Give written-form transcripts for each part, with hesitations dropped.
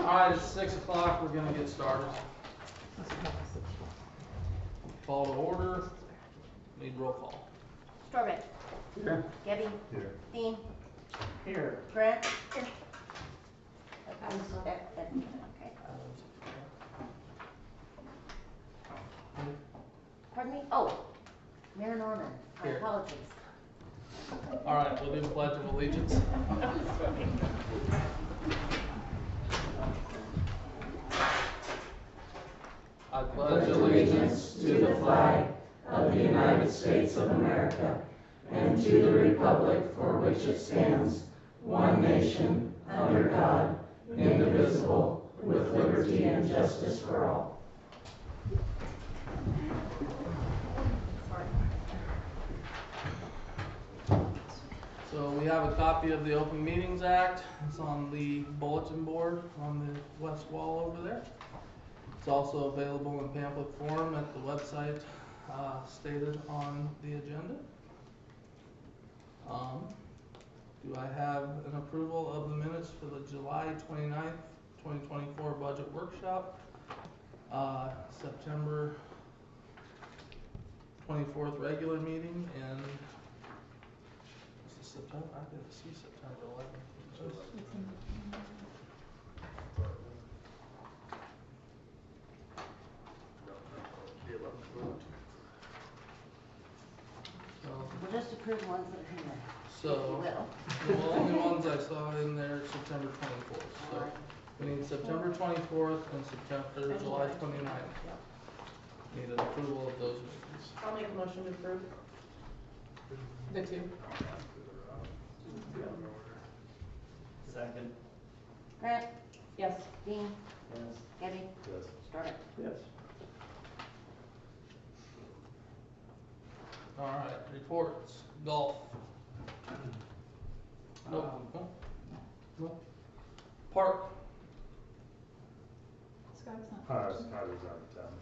Alright, it's 6 o'clock, we're gonna get started. Call to order, need roll call. Strawberry. Here. Gabby. Here. Dean. Here. Grant. Here. Okay. Pardon me? Oh, Mayor Norman. My Here. apologies. Alright, we'll do the Pledge of Allegiance. I pledge allegiance to the flag of the United States of America and to the republic for which it stands, one nation, under God, indivisible, with liberty and justice for all. So we have a copy of the Open Meetings Act. It's on the bulletin board on the west wall over there. It's also available in pamphlet form at the website stated on the agenda. Do I have an approval of the minutes for the July 29th, 2024 budget workshop, September 24th regular meeting, and is this September? I didn't see September 11th. We'll just approve the ones that are in there. So, the only ones I saw in there are September 24th. So we need September 24th and September, July 29th. Need an approval of those meetings. I'll make a motion to approve. The two. Second. Grant. Yes. Dean. Yes. Gabby. Yes. Strawberry. Yes. Alright, reports. Golf. Nope. Nope. Park. Scott's not. Scott is out of town.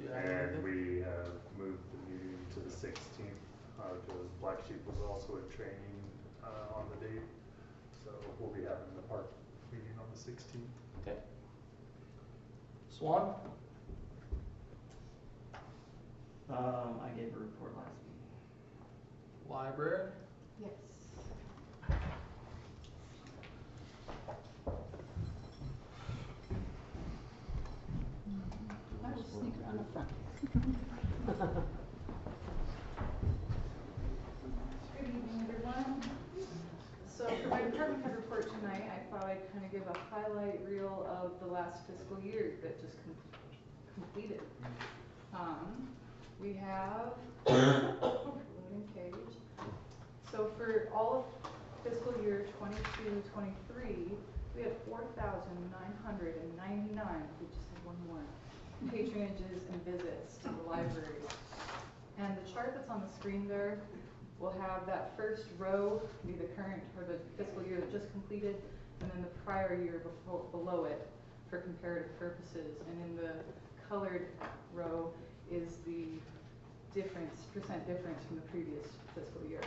Yeah, And we have moved the meeting to the 16th, because Black Sheep was also in training, on the date. So we'll be having the park meeting on the 16th. Okay. Swan. I gave a report last meeting. Library. Yes. I will sneak around the front. Good evening, everyone. So for my department head report tonight, I thought I'd kind of give a highlight reel of the last fiscal year that just completed. We have loading page. So for all of fiscal year 22-23, we had 4,999. We just had one more. Patronages and visits to the library. And the chart that's on the screen there will have that first row be the current or the fiscal year that just completed, and then the prior year below it for comparative purposes. And in the colored row is the percent difference from the previous fiscal year.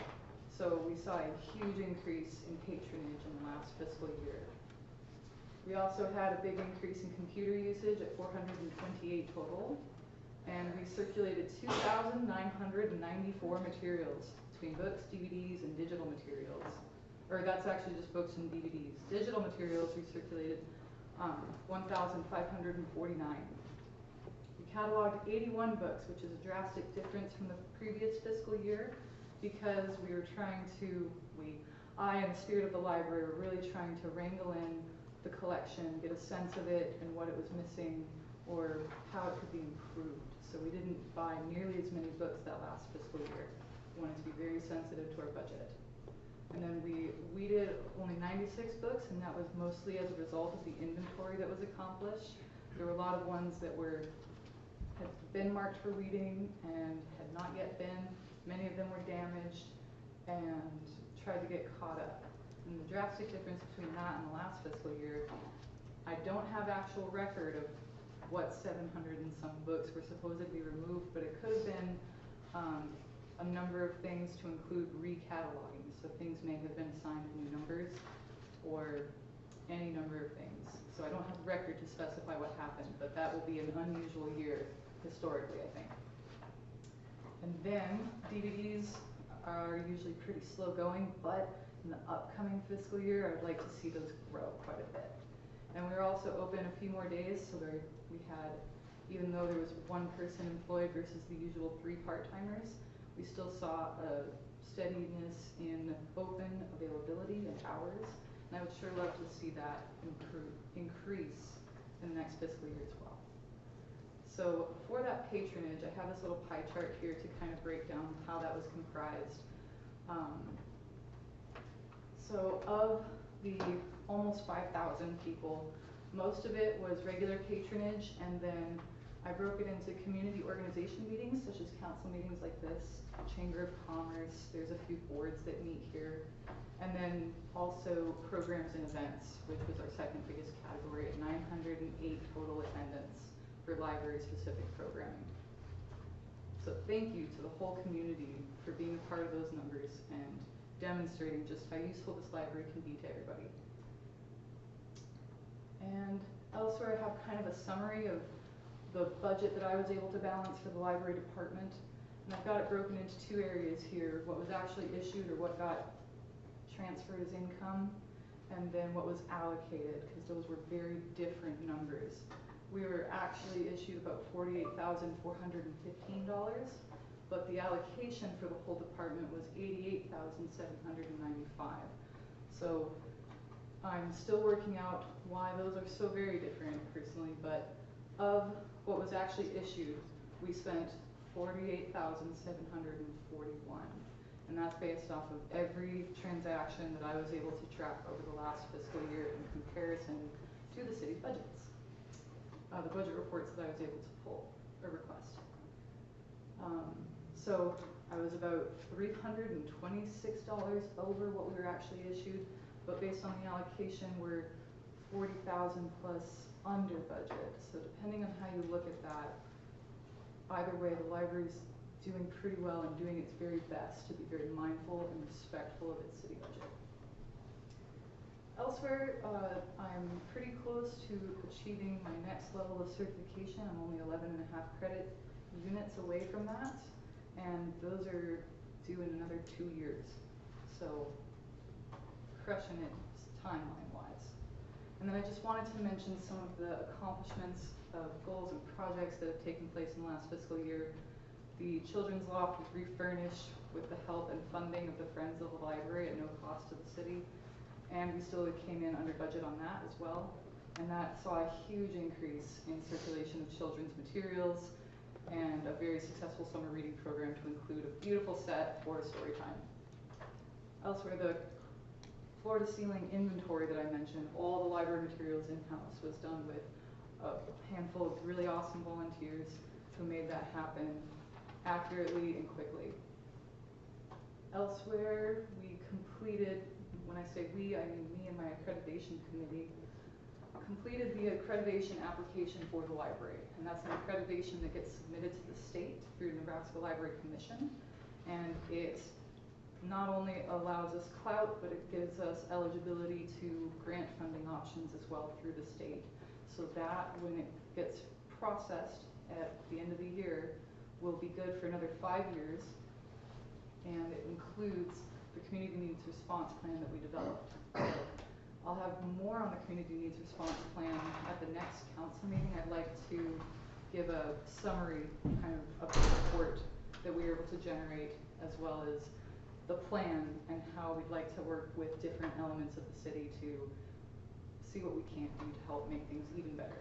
So we saw a huge increase in patronage in the last fiscal year. We also had a big increase in computer usage at 428 total, and we circulated 2,994 materials between books, DVDs, and digital materials. Or that's actually just books and DVDs. Digital materials we circulated 1,549. We cataloged 81 books, which is a drastic difference from the previous fiscal year, because we were trying to, I and the spirit of the library were really trying to wrangle in the collection, get a sense of it and what it was missing or how it could be improved. So we didn't buy nearly as many books that last fiscal year. We wanted to be very sensitive to our budget. And then we did only 96 books, and that was mostly as a result of the inventory that was accomplished. There were a lot of ones that had been marked for reading and had not yet been. Many of them were damaged and tried to get caught up. And the drastic difference between that and the last fiscal year, I don't have actual record of what 700 and some books were supposedly removed, but it could have been a number of things to include recataloguing. So things may have been assigned new numbers, or any number of things. So I don't have a record to specify what happened, but that will be an unusual year historically, I think. And then DVDs are usually pretty slow going, but in the upcoming fiscal year, I would like to see those grow quite a bit. And we were also open a few more days, so we had, even though there was one person employed versus the usual 3 part-timers, we still saw a steadiness in open availability and hours. And I would sure love to see that increase in the next fiscal year as well. So for that patronage, I have this little pie chart here to kind of break down how that was comprised. So of the almost 5,000 people, most of it was regular patronage, and then I broke it into community organization meetings, such as council meetings like this, Chamber of Commerce, there's a few boards that meet here, and then also programs and events, which was our second biggest category at 908 total attendance for library-specific programming. So thank you to the whole community for being a part of those numbers and demonstrating just how useful this library can be to everybody. And elsewhere I have kind of a summary of the budget that I was able to balance for the library department. And I've got it broken into 2 areas here, what was actually issued or what got transferred as income, and then what was allocated, because those were very different numbers. We were actually issued about $48,415, but the allocation for the whole department was $88,795. So I'm still working out why those are so very different personally, but of what was actually issued, we spent $48,741. And that's based off of every transaction that I was able to track over the last fiscal year in comparison to the city's budgets. The budget reports that I was able to pull or request. So I was about $326 over what we were actually issued, but based on the allocation, we're 40,000 plus under budget. So depending on how you look at that, either way, the library's doing pretty well and doing its very best to be very mindful and respectful of its city budget. Elsewhere, I'm pretty close to achieving my next level of certification. I'm only 11.5 credit units away from that, and those are due in another 2 years. So, crushing it timeline-wise. And then I just wanted to mention some of the accomplishments of goals and projects that have taken place in the last fiscal year. The Children's Loft was refurnished with the help and funding of the Friends of the Library at no cost to the city. And we still came in under budget on that as well. And that saw a huge increase in circulation of children's materials and a very successful summer reading program to include a beautiful set for story time. Elsewhere, the floor-to-ceiling inventory that I mentioned, all the library materials in-house, was done with a handful of really awesome volunteers who made that happen accurately and quickly. Elsewhere, we completed, when I say we, I mean me and my accreditation committee, completed the accreditation application for the library. And that's an accreditation that gets submitted to the state through Nebraska Library Commission. And it not only allows us clout, but it gives us eligibility to grant funding options as well through the state. So that, when it gets processed at the end of the year, will be good for another 5 years. And it includes the community needs response plan that we developed. So I'll have more on the community needs response plan at the next council meeting. I'd like to give a summary kind of the report that we were able to generate, as well as the plan and how we'd like to work with different elements of the city to see what we can do to help make things even better.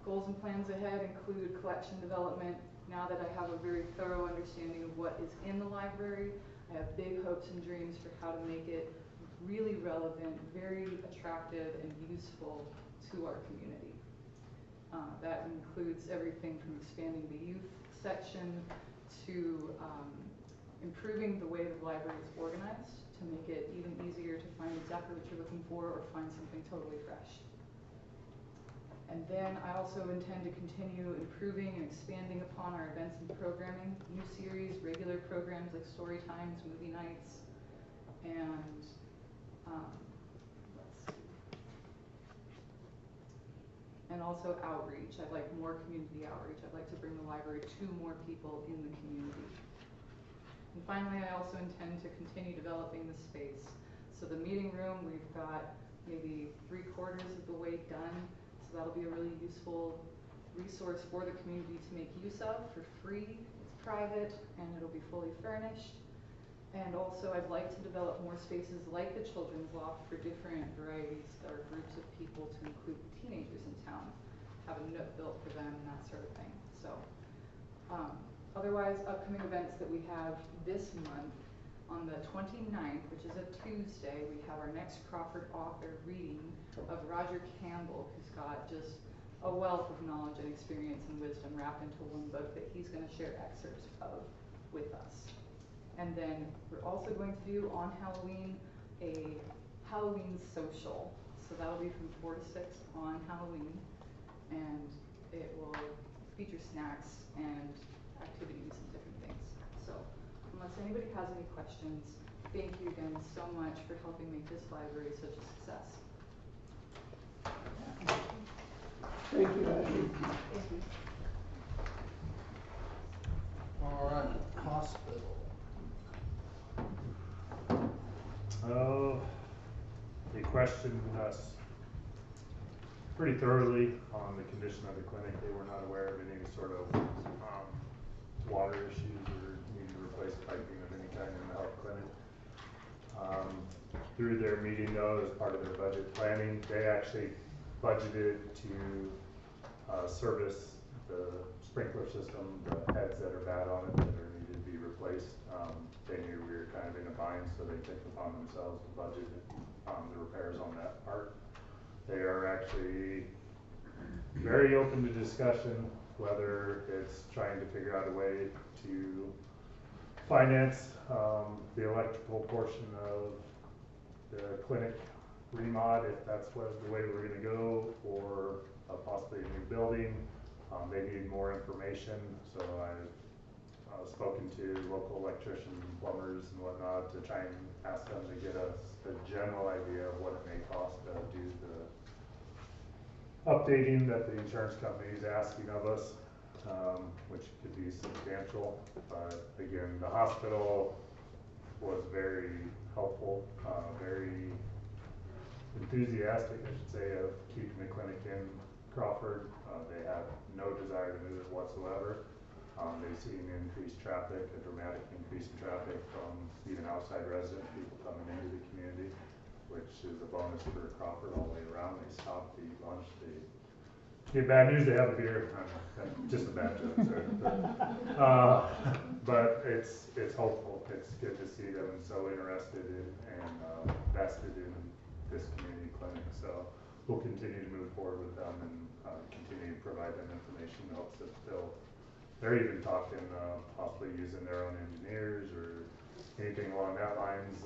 Goals and plans ahead include collection development. Now that I have a very thorough understanding of what is in the library, I have big hopes and dreams for how to make it really relevant, very attractive, and useful to our community. That includes everything from expanding the youth section to improving the way the library is organized to make it even easier to find exactly what you're looking for or find something totally fresh. And then I also intend to continue improving and expanding upon our events and programming, new series, regular programs like story times, movie nights, and also outreach. I'd like more community outreach. I'd like to bring the library to more people in the community. And finally, I also intend to continue developing the space. So the meeting room, we've got maybe 3/4 of the way done. So that'll be a really useful resource for the community to make use of for free. It's private and it'll be fully furnished. And also I'd like to develop more spaces like the children's loft for different varieties or groups of people to include teenagers in town. Have a nook built for them and that sort of thing. So otherwise, upcoming events that we have this month, on the 29th, which is a Tuesday, we have our next Crawford author reading of Roger Campbell, who's got just a wealth of knowledge and experience and wisdom wrapped into one book that he's going to share excerpts of with us. And then we're also going to do on Halloween a Halloween social. So that'll be from 4 to 6 on Halloween, and it will feature snacks and activities and different things. So unless anybody has any questions, thank you again so much for helping make this library such a success. Thank you, Ashley. Thank you. All right, hospital. They questioned us pretty thoroughly on the condition of the clinic. They were not aware of any sort of water issues or needing to replace piping of any kind in the health clinic. Through their meeting though, as part of their budget planning, they actually budgeted to service the sprinkler system, the heads that are bad on it that are needed to be replaced. They knew we were kind of in a bind, so they took upon themselves to budget the repairs on that part. They are actually very open to discussion, whether it's trying to figure out a way to finance the electrical portion of the clinic remod, if that's the way we're gonna go, or possibly a new building. They need more information, so I've spoken to local electricians and plumbers and whatnot to try and ask them to get us a general idea of what it may cost to do the updating that the insurance company is asking of us, which could be substantial. But again, the hospital was very helpful, very enthusiastic, I should say, of keeping the clinic in Crawford. They have no desire to move it whatsoever. They've seen increased traffic, a dramatic increase in traffic from even outside residents, people coming into the community, which is a bonus for Crawford all the way around. They stop, they eat lunch, they get bad news, they have a beer. Just a bad joke, sorry. But it's hopeful. It's good to see them so interested in and vested in this community clinic. So we'll continue to move forward with them and continue to provide them information in hopes that they're even talking possibly using their own engineers or anything along that lines.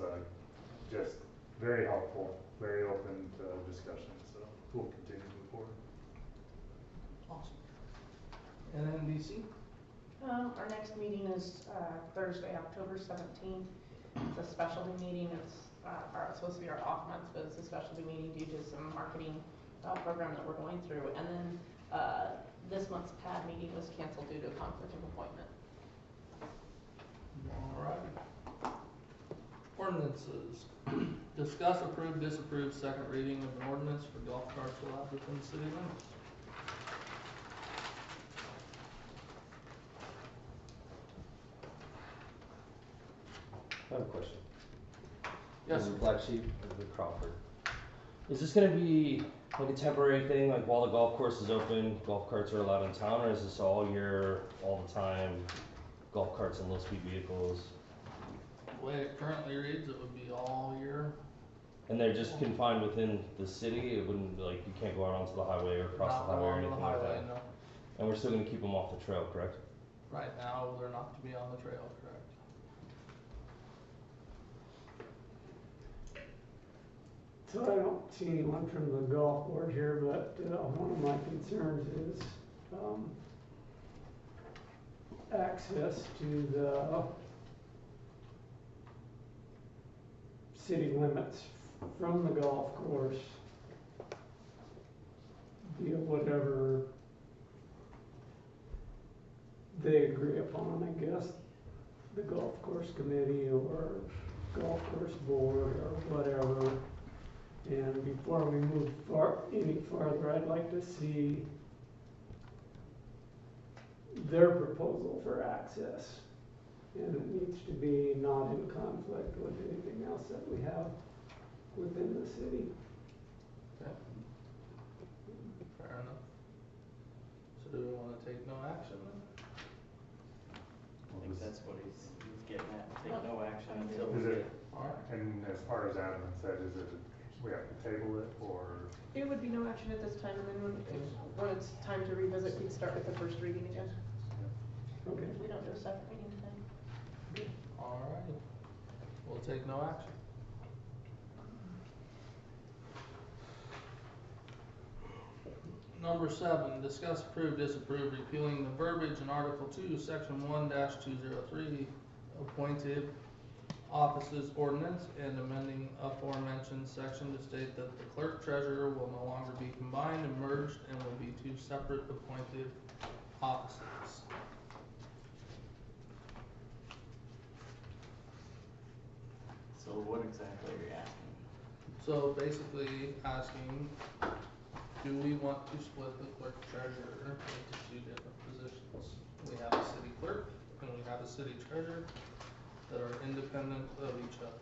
Just very helpful, very open to discussion. So we'll continue to move forward. Awesome. NNDC? Our next meeting is Thursday, October 17th. It's a specialty meeting. It's supposed to be our off month, but it's a specialty meeting due to some marketing program that we're going through. And then this month's PAD meeting was canceled due to a conflict of appointment. All right. Ordinances. Discuss, approve, disapprove second reading of an ordinance for golf carts allowed within the city limits. I have a question. Yes. This is Black Sheep of the Crawford. Is this going to be like a temporary thing, like while the golf course is open, golf carts are allowed in town, or is this all year, all the time, golf carts and low-speed vehicles? The way it currently reads, it would be all year. And they're just confined within the city? It wouldn't, like, you can't go out onto the highway or across the highway or anything like that? No. And we're still going to keep them off the trail, correct? Right now, they're not to be on the trail, correct? So I don't see anyone from the golf board here, but one of my concerns is access to the city limits from the golf course via whatever they agree upon, I guess, the golf course committee or golf course board or whatever. And before we move any farther, I'd like to see their proposal for access. And it needs to be not in conflict with anything else that we have within the city. Okay. Fair enough. So do we wanna take no action then? I think that's what he's getting at, take no action until Is we it, get. Alright. and as far as Adam had said, is it, we have to table it, or? It would be no action at this time, and then when it's time to revisit, we'd start with the first reading again. Okay. We don't do a second reading today. Alrighty. We'll take no action. Number 7, discuss, approve, disapprove, repealing the verbiage in Article 2, Section 1-203, appointed offices ordinance, and amending aforementioned section to state that the clerk treasurer will no longer be combined and merged and will be 2 separate appointed offices. So what exactly are you asking? So basically asking, do we want to split the clerk treasurer into 2 different positions? We have a city clerk and we have a city treasurer that are independent of each other.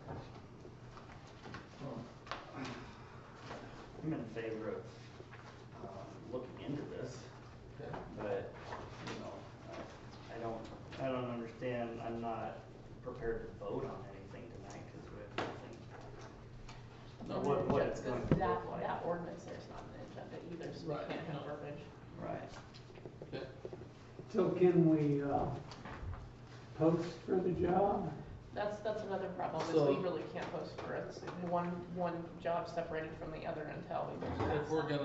I'm in favor of, looking into this, Okay? but, you know, I don't understand, I'm not prepared to vote on anything tonight, cause we have nothing. No, What it's going to look like. That ordinance there's not an agenda either, so we Right, can't have no. verbiage. Right. Okay. So can we, post for the job? That's another problem, is So- we really can't post for it, so one job separated from the other until we move If past we're that.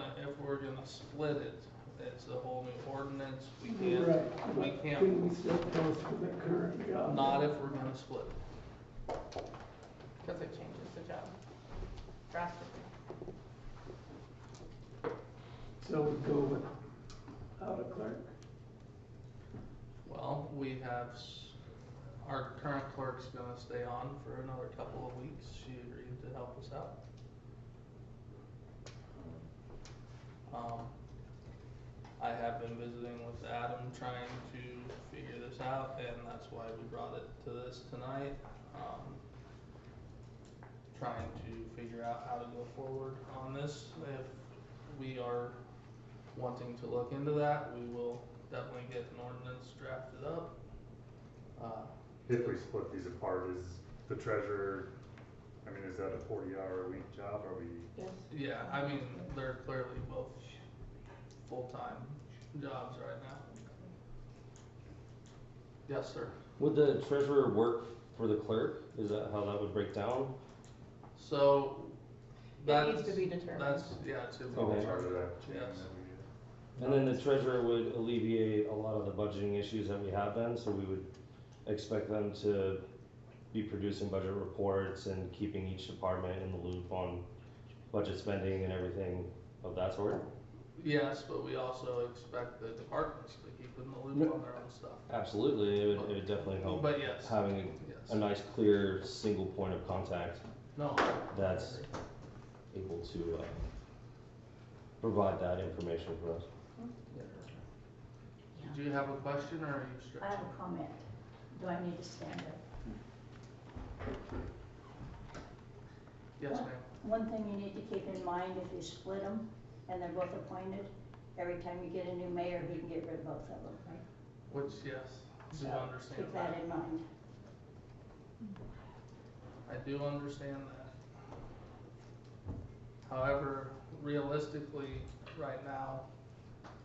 gonna split it, it's a whole new ordinance, we can't, Right, we but can't, can we still post for the current job? not if we're gonna split it. Cause it changes the job drastically. So we go without a clerk? Well, we have, our current clerk's gonna stay on for another couple of weeks, she agreed to help us out. I have been visiting with Adam trying to figure this out, and that's why we brought it to this tonight. Trying to figure out how to go forward on this. If we are wanting to look into that, we will definitely get an ordinance drafted up. If we split these apart, is the treasurer, I mean, is that a 40-hour-a-week job, are we? Yes. Yeah, I mean, they're clearly both full-time jobs right now. Yes, sir. Would the treasurer work for the clerk? Is that how that would break down? So, It that's, needs to be determined. that's, yeah, it's his It's all Okay. part of that chain Yes. that we And then the treasurer would alleviate a lot of the budgeting issues that we have been, so we would expect them to be producing budget reports and keeping each department in the loop on budget spending and everything of that sort. yes, but we also expect the departments to keep in the loop on their own stuff. Absolutely, it would definitely help But yes, having yes. a nice, clear, single point of contact No. that's able to provide that information for us. Do you have a question or are you I have stretching? a comment. Do I need to stand up? Yes, ma'am. One thing you need to keep in mind, if you split them and they're both appointed, every time you get a new mayor, he can get rid of both of them, right? Which, yes, do So understand keep that that. in mind. I do understand that. However, realistically, right now,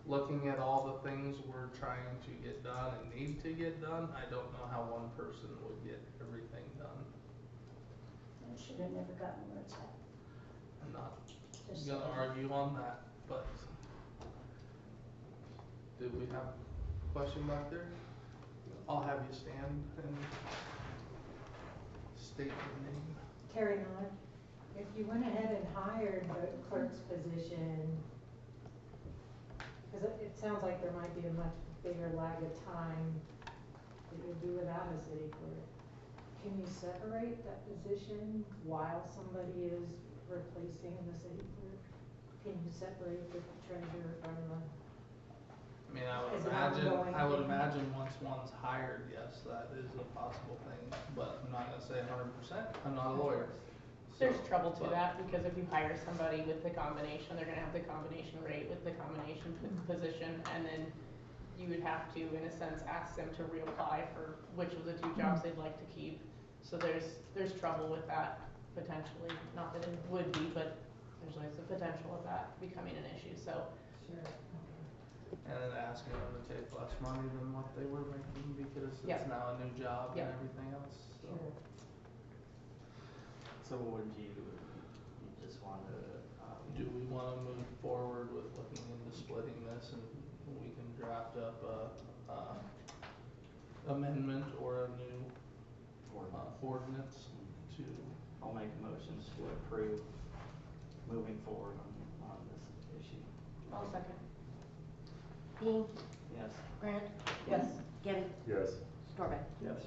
looking at all the things we're trying to get done and need to get done, I don't know how one person would get everything done. I should have never gotten where it's at. I'm not Just gonna saying. argue on that, but did we have a question back there? I'll have you stand and state your name. Carry on. If you went ahead and hired the clerk's position, Cause it sounds like there might be a much bigger lag of time that you'll be without a city clerk. Can you separate that position while somebody is replacing the city clerk? Can you separate the treasurer from the? I mean, I Is it ongoing would thing? imagine once one's hired, yes, that is a possible thing, but I'm not gonna say 100%, I'm not a lawyer. There's So, trouble to but- that, because if you hire somebody with the combination, they're gonna have the combination rate with the combination position, and then you would have to, in a sense, ask them to reapply for which of the two jobs they'd like to keep. So there's trouble with that potentially, not that it would be, but there's always the potential of that becoming an issue, so. Sure, okay. And then asking them to take less money than what they were making because it's Yep. now a new job and Yep. everything else, so. Sure. So would you just wanna, Do we wanna move forward with looking into splitting this and we can draft up a amendment or a new ordinance to, I'll make motions to approve moving forward on this issue. I'll second. Dean, Yes. Grant, Yes. Getty, Yes. Corbett. Yes.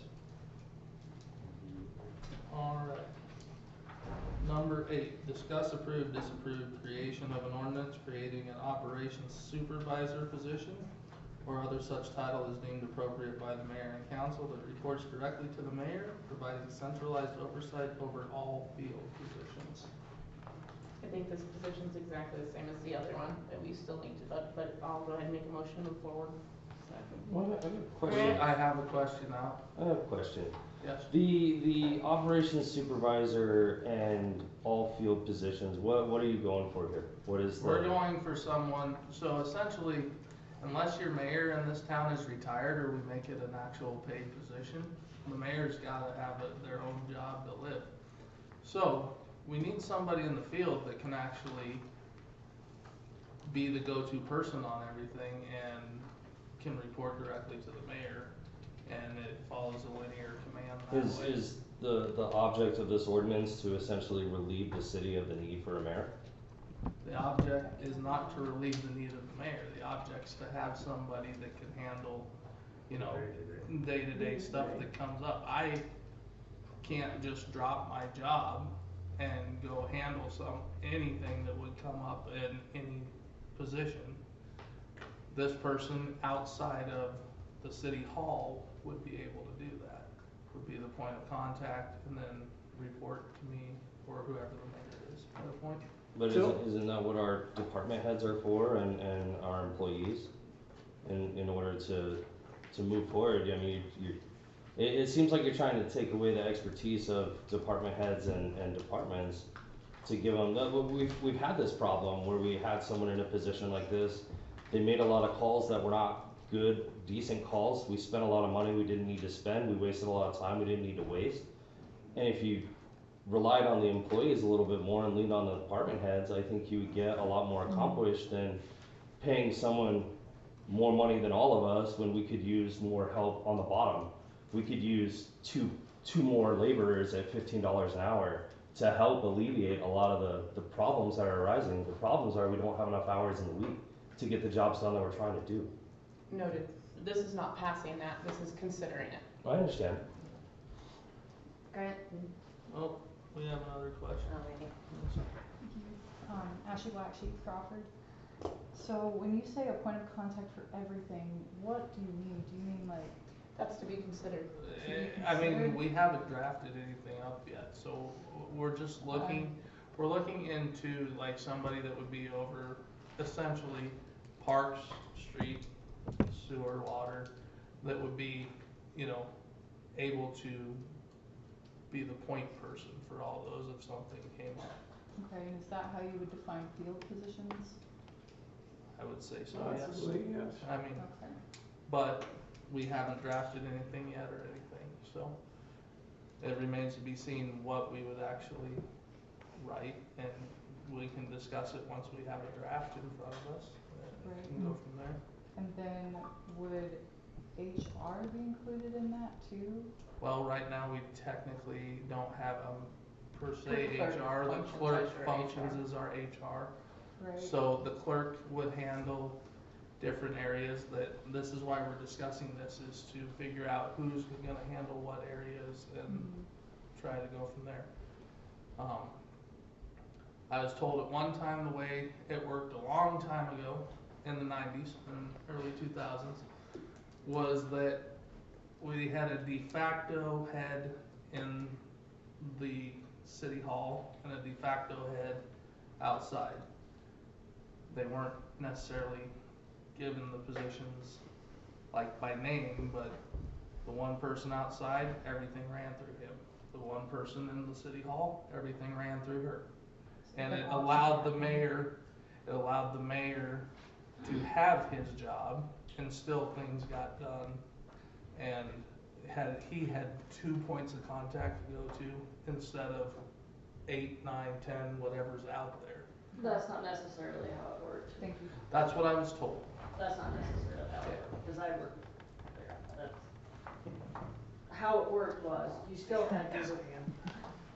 alright. Number 8, discuss, approve, disapprove creation of an ordinance creating an operations supervisor position or other such title as deemed appropriate by the mayor and council that reports directly to the mayor, providing centralized oversight over all field positions. I think this position's exactly the same as the other one, that we still need to, but I'll go ahead and make a motion to move forward. Well, I have a question. I have a question now. I have a question. Yes. The operations supervisor and all field positions, what are you going for here? What is the? We're going for someone, so essentially, unless your mayor in this town is retired or we make it an actual paid position, the mayor's gotta have their own job to live. So, we need somebody in the field that can actually be the go-to person on everything and can report directly to the mayor, and it follows a linear command that way. Is the object of this ordinance to essentially relieve the city of the need for a mayor? The object is not to relieve the need of the mayor, the object's to have somebody that can handle, you know, day-to-day stuff that comes up. I can't just drop my job and go handle anything that would come up in any position. This person outside of the city hall would be able to do that, would be the point of contact and then report to me or whoever the mayor is at a point. But So- isn't that what our department heads are for and our employees? In order to move forward, I mean, it seems like you're trying to take away the expertise of department heads and departments to give them, we've had this problem where we had someone in a position like this. They made a lot of calls that were not good, decent calls. We spent a lot of money we didn't need to spend. We wasted a lot of time we didn't need to waste. And if you relied on the employees a little bit more and leaned on the department heads, I think you would get a lot more accomplished than paying someone more money than all of us when we could use more help on the bottom. We could use two more laborers at $15 an hour to help alleviate a lot of the problems that are arising. The problems are we don't have enough hours in the week to get the jobs done that we're trying to do. Noted. This is not passing that, this is considering it. I understand. Grant, Oh, we have another question. already. Ashley Blacksheep, Crawford. So when you say a point of contact for everything, what do you mean? Do you mean like, That's to be considered. I mean, we haven't drafted anything up yet, so we're just looking, we're looking into like somebody that would be over essentially parks, street, sewer, water, that would be, you know, able to be the point person for all those if something came up. okay, and is that how you would define field positions? I would say so, yes. Possibly, yes. I mean, Okay. but we haven't drafted anything yet or anything, so it remains to be seen what we would actually write, and we can discuss it once we have a draft in front of us, and we can go from there. And then would HR be included in that too? Well, right now, we technically don't have per se Clerk HR, the functions clerk as your functions HR. as our HR. Right. So the clerk would handle different areas, that this is why we're discussing this, is to figure out who's gonna handle what areas and try to go from there. I was told at one time the way it worked a long time ago in the 90s and early 2000s was that we had a de facto head in the city hall and a de facto head outside. They weren't necessarily given the positions like by name, but the one person outside, everything ran through him. The one person in the city hall, everything ran through her. And it allowed the mayor to have his job and still things got done. And he had 2 points of contact to go to instead of 8, 9, 10, whatever's out there. That's not necessarily how it worked. Thank you. That's what I was told. That's not necessarily how it worked, because I worked there. That's, how it worked was, you still had to,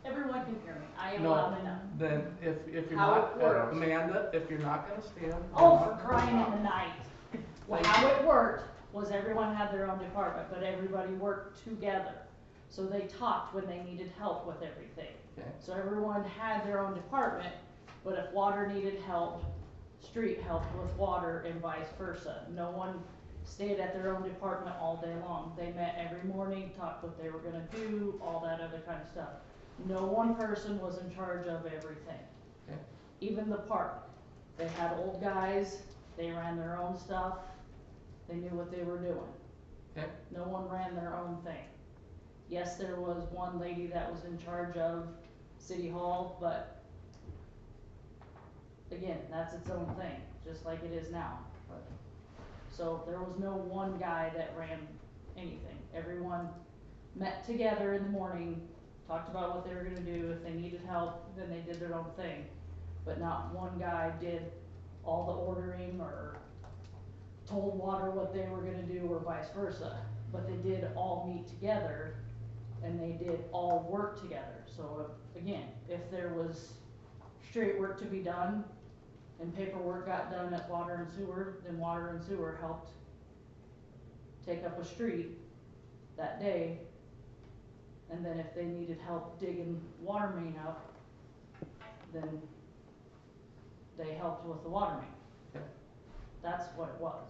everyone can hear me, I am No, loud enough. Then if you're How not, it works. Amanda, if you're not gonna stand. Oh, you're for not gonna crying in talk. the night. Well, how it worked was everyone had their own department, but everybody worked together. So they talked when they needed help with everything. Okay. So everyone had their own department, but if water needed help, street helped with water and vice versa. No one stayed at their own department all day long. They met every morning, talked what they were gonna do, all that other kind of stuff. No one person was in charge of everything. Okay. Even the park, they had old guys, they ran their own stuff, they knew what they were doing. Okay. No one ran their own thing. Yes, there was one lady that was in charge of City Hall, but again, that's its own thing, just like it is now. So there was no one guy that ran anything. Everyone met together in the morning, talked about what they were gonna do. If they needed help, then they did their own thing. But not one guy did all the ordering or told water what they were gonna do or vice versa. But they did all meet together and they did all work together. So again, if there was street work to be done and paperwork got done at water and sewer, then water and sewer helped take up a street that day. And then if they needed help digging water main up, then they helped with the water main. Okay. That's what it was.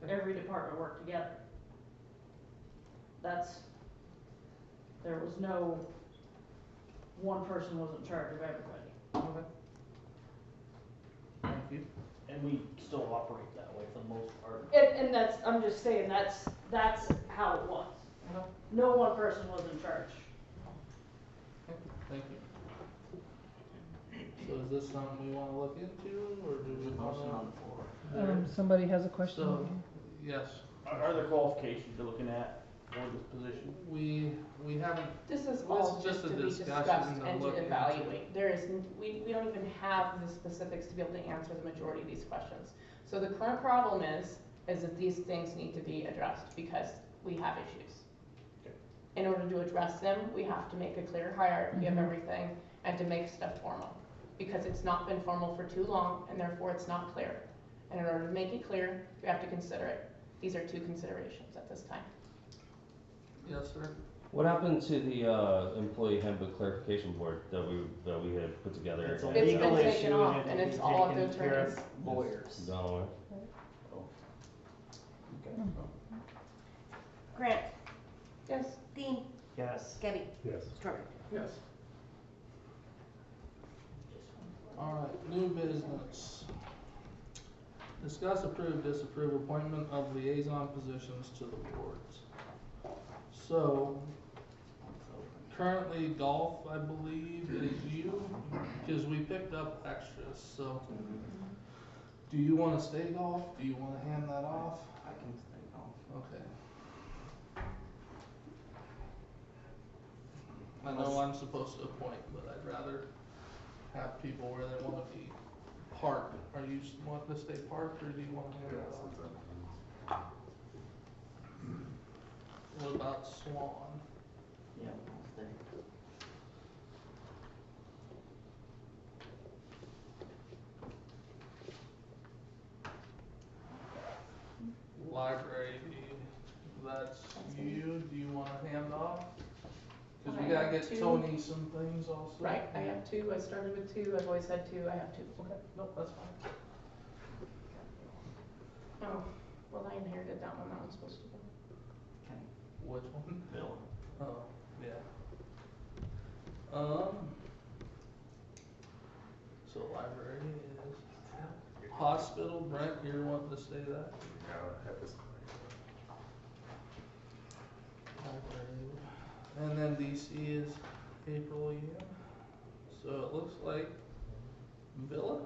Okay. Every department worked together. There was no, one person was in charge of everybody. Okay. Thank you. And we still operate that way for the most part. And that's, I'm just saying, that's how it was. Okay. No one person was in charge. Okay, thank you. So is this something we wanna look into, or do we Motion wanna? on the floor. Somebody has a question. So, yes, Are there qualifications you're looking at for this position? we haven't, This is This all is just just to a be discussion discussed to and look to into. evaluate. There is, we don't even have the specifics to be able to answer the majority of these questions. So the current problem is that these things need to be addressed because we have issues. Okay. In order to address them, we have to make a clear hierarchy of everything and to make stuff formal. Because it's not been formal for too long and therefore it's not clear. And in order to make it clear, we have to consider it. These are two considerations at this time. yes, sir. What happened to the employee handbook clarification board that we had put together? It's a and, It's legal been issue taken off and and it's it's all of the taken care of attorneys. lawyers. No, Okay. Grant, Yes. Dean, Yes. Gabby, Yes. Strawberry. Yes. Alright, new business. Discuss, approve, disapprove appointment of liaison positions to the boards. So, currently golf, I believe, is you, cause we picked up extras, so. Do you wanna stay golf? Do you wanna hand that off? I can stay off. Okay. I know I'm supposed to appoint, but I'd rather have people where they wanna be parked. Are you wanting to stay parked, or do you wanna hand that off? What about Swan? Yeah, I'll stay. get two. Tony some things also. Right, I have two, I started with two, I've always had two, I have two. Okay, nope, that's fine. Oh, well, I inherited that one, that one's supposed to go. Which one? Bill. Oh, yeah. So library is hospital. Brent, you're wanting to say that? At this point. Library. And then DC is April again. So it looks like Villa.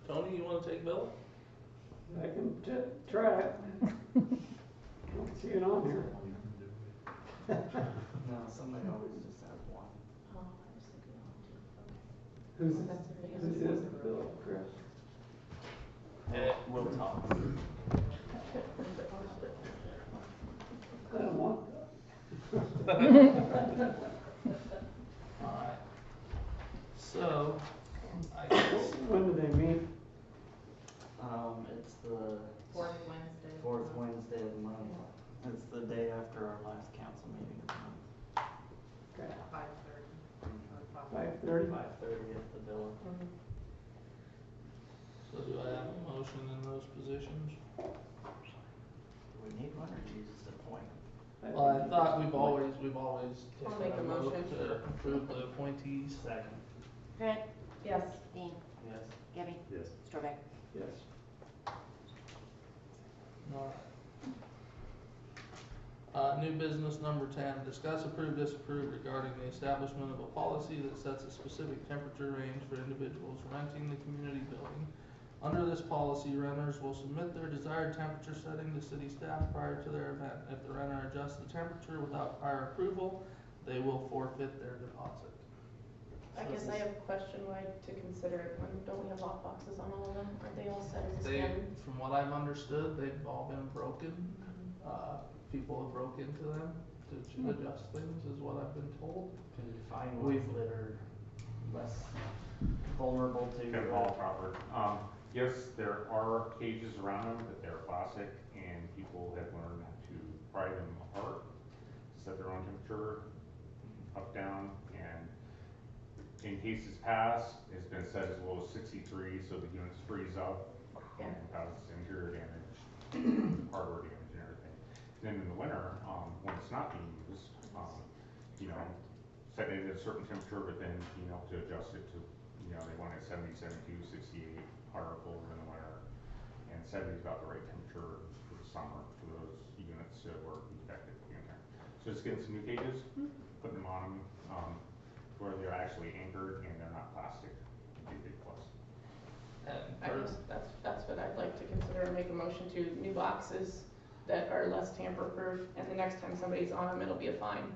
Tony, you want to take Villa? I can try it. Don't see it on here. No, somebody always just has one. Oh, I was thinking of two, okay. Who's this, Bill, Chris? We'll talk. I don't want Alright. So, I guess. When do they meet? It's the Fourth Wednesday. fourth Wednesday of the month. It's the day after our last council meeting of the month. Okay, 5:30 or 5:30. 5:30? 5:30 at the villa. So do I have a motion in those positions? Do we need one or do you just appoint? Well, I thought we've always I'll taken make a vote motion. to approve the appointees. Second. Grant, Yes. Dean, Yes. Gabby, Yes. Strobeck. Yes. New business number 10, discuss, approve, disapprove regarding the establishment of a policy that sets a specific temperature range for individuals renting the community building. Under this policy, renters will submit their desired temperature setting to city staff prior to their event. If the renter adjusts the temperature without prior approval, they will forfeit their deposit. I guess I have a question why to consider it when, don't we have lock boxes on all of them? Aren't they all set as a They, standard? from what I've understood, they've all been broken. People have broke into them to adjust things, is what I've been told. Can you find ones that are less vulnerable to? Kevin Hall, Crawford. Yes, there are cages around them, but they're plastic, and people have learned to pry them apart, set their own temperature, up, down, and in cases past, it's been set as low as 63, so the units freeze up and cause interior damage, hardware damage, and everything. Then in the winter, when it's not being used, set it at a certain temperature, but then, to adjust it to, they want it 70, 72, 68, hotter, colder in the winter. And 70 is about the right temperature for the summer for those units that were defective in there. So just getting some new cages, putting them on them, where they're actually anchored and they're not plastic, would be a big plus. And I guess that's what I'd like to consider and make a motion to, new boxes that are less tamper-proof, and the next time somebody's on them, it'll be a fine.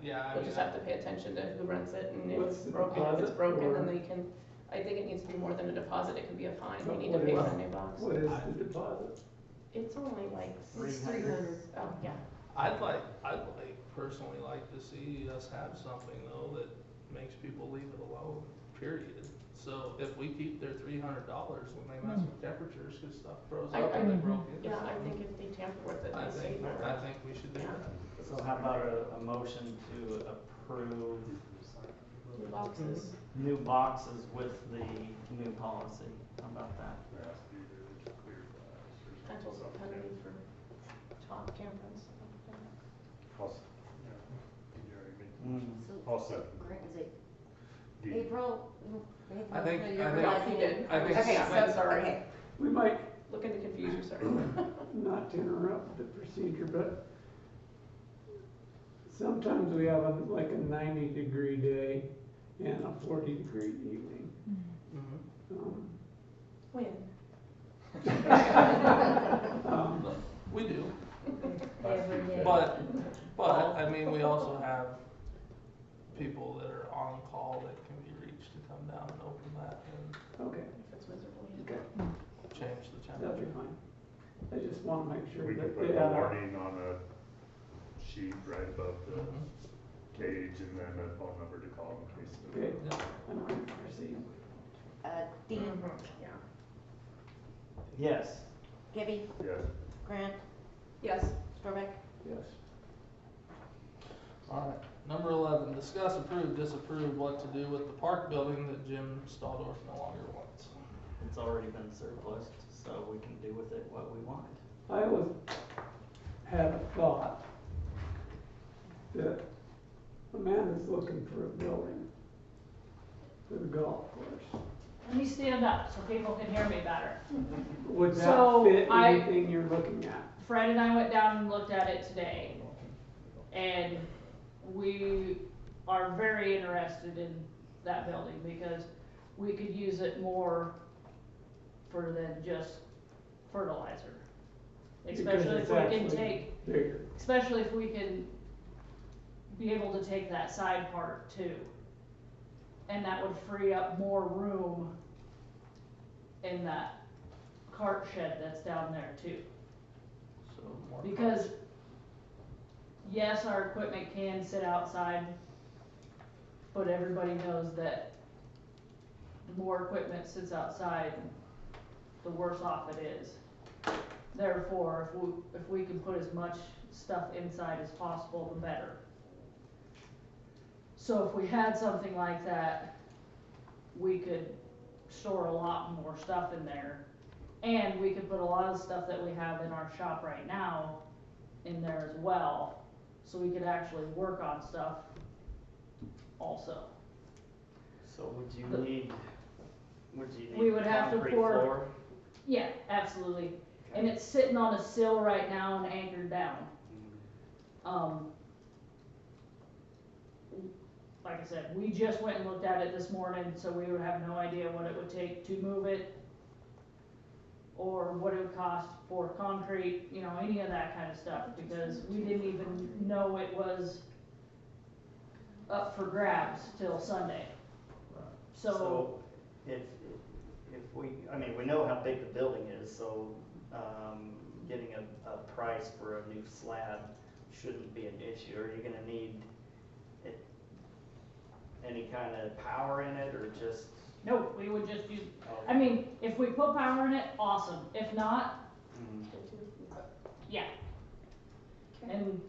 We'll just have to pay attention to who rents it, and if What's it's the broken, if it's deposit broken, for- then they can, I think it needs to be more than a deposit, it can be a fine, we But need to what pay is- for a new box. What is the deposit? It's only like 300. Oh, yeah. I'd personally like to see us have something though that makes people leave it alone, period. So if we keep their $300 when they mess with temperatures, cause stuff froze up and they broke into Yeah, I something, think if they tamper with it, I they stay think, for I it. think we should do Yeah. that. So how about a motion to approve New boxes. new boxes with the new policy? How about that? There has to be really clear glass or something. Penalty for top cameras. I'll second. Grant, is it D. April? I think- Yeah, he did. I think- Okay, so sorry. okay. We might, Looking to confuse you, sorry. not to interrupt the procedure, but sometimes we have like a 90-degree day and a 40-degree evening. Um, When? We do, Every day. but, I mean, we also have people that are on call that can be reached to come down and open that and Okay, If it's miserable, yeah. okay, change the that'll be temperature. fine. I just wanna make sure We can that put they the have. warning on a sheet right above the Mhm. cage and then a phone number to call in case. Okay, Yeah. I'm going to proceed. Dean, Yeah. Yes. Gibby, Yes. Grant, Yes. Strobeck. Yes. Alright, number 11, discuss, approve, disapprove what to do with the park building that Jim Staldorf no longer wants. It's already been surplused, so we can do with it what we want. I had a thought that Amanda's looking for a building for the golf course. Let me stand up so people can hear me better. Would that So, fit anything you're looking at? Fred and I went down and looked at it today, and we are very interested in that building because we could use it more for than just fertilizer. Especially if we can take, Bigger. especially if we can be able to take that side part too. And that would free up more room in that cart shed that's down there too. So more Because, yes, our equipment can sit outside, but everybody knows that the more equipment sits outside, the worse off it is. Therefore, if we can put as much stuff inside as possible, the better. So if we had something like that, we could store a lot more stuff in there. And we could put a lot of stuff that we have in our shop right now in there as well. So we could actually work on stuff also. So would you The- need We would have to concrete pour- floor? Yeah, absolutely. And it's sitting on a sill right now and anchored down. Like I said, we just went and looked at it this morning, so we would have no idea what it would take to move it, or what it would cost for concrete, you know, any of that kind of stuff, because we didn't even know it was up for grabs till Sunday. So, If we, I mean, we know how big the building is, so, getting a price for a new slab shouldn't be an issue. Are you gonna need any kind of power in it, or just? no, we would just use, Oh, I mean, if we put power in it, awesome. If not, mhm. yeah. And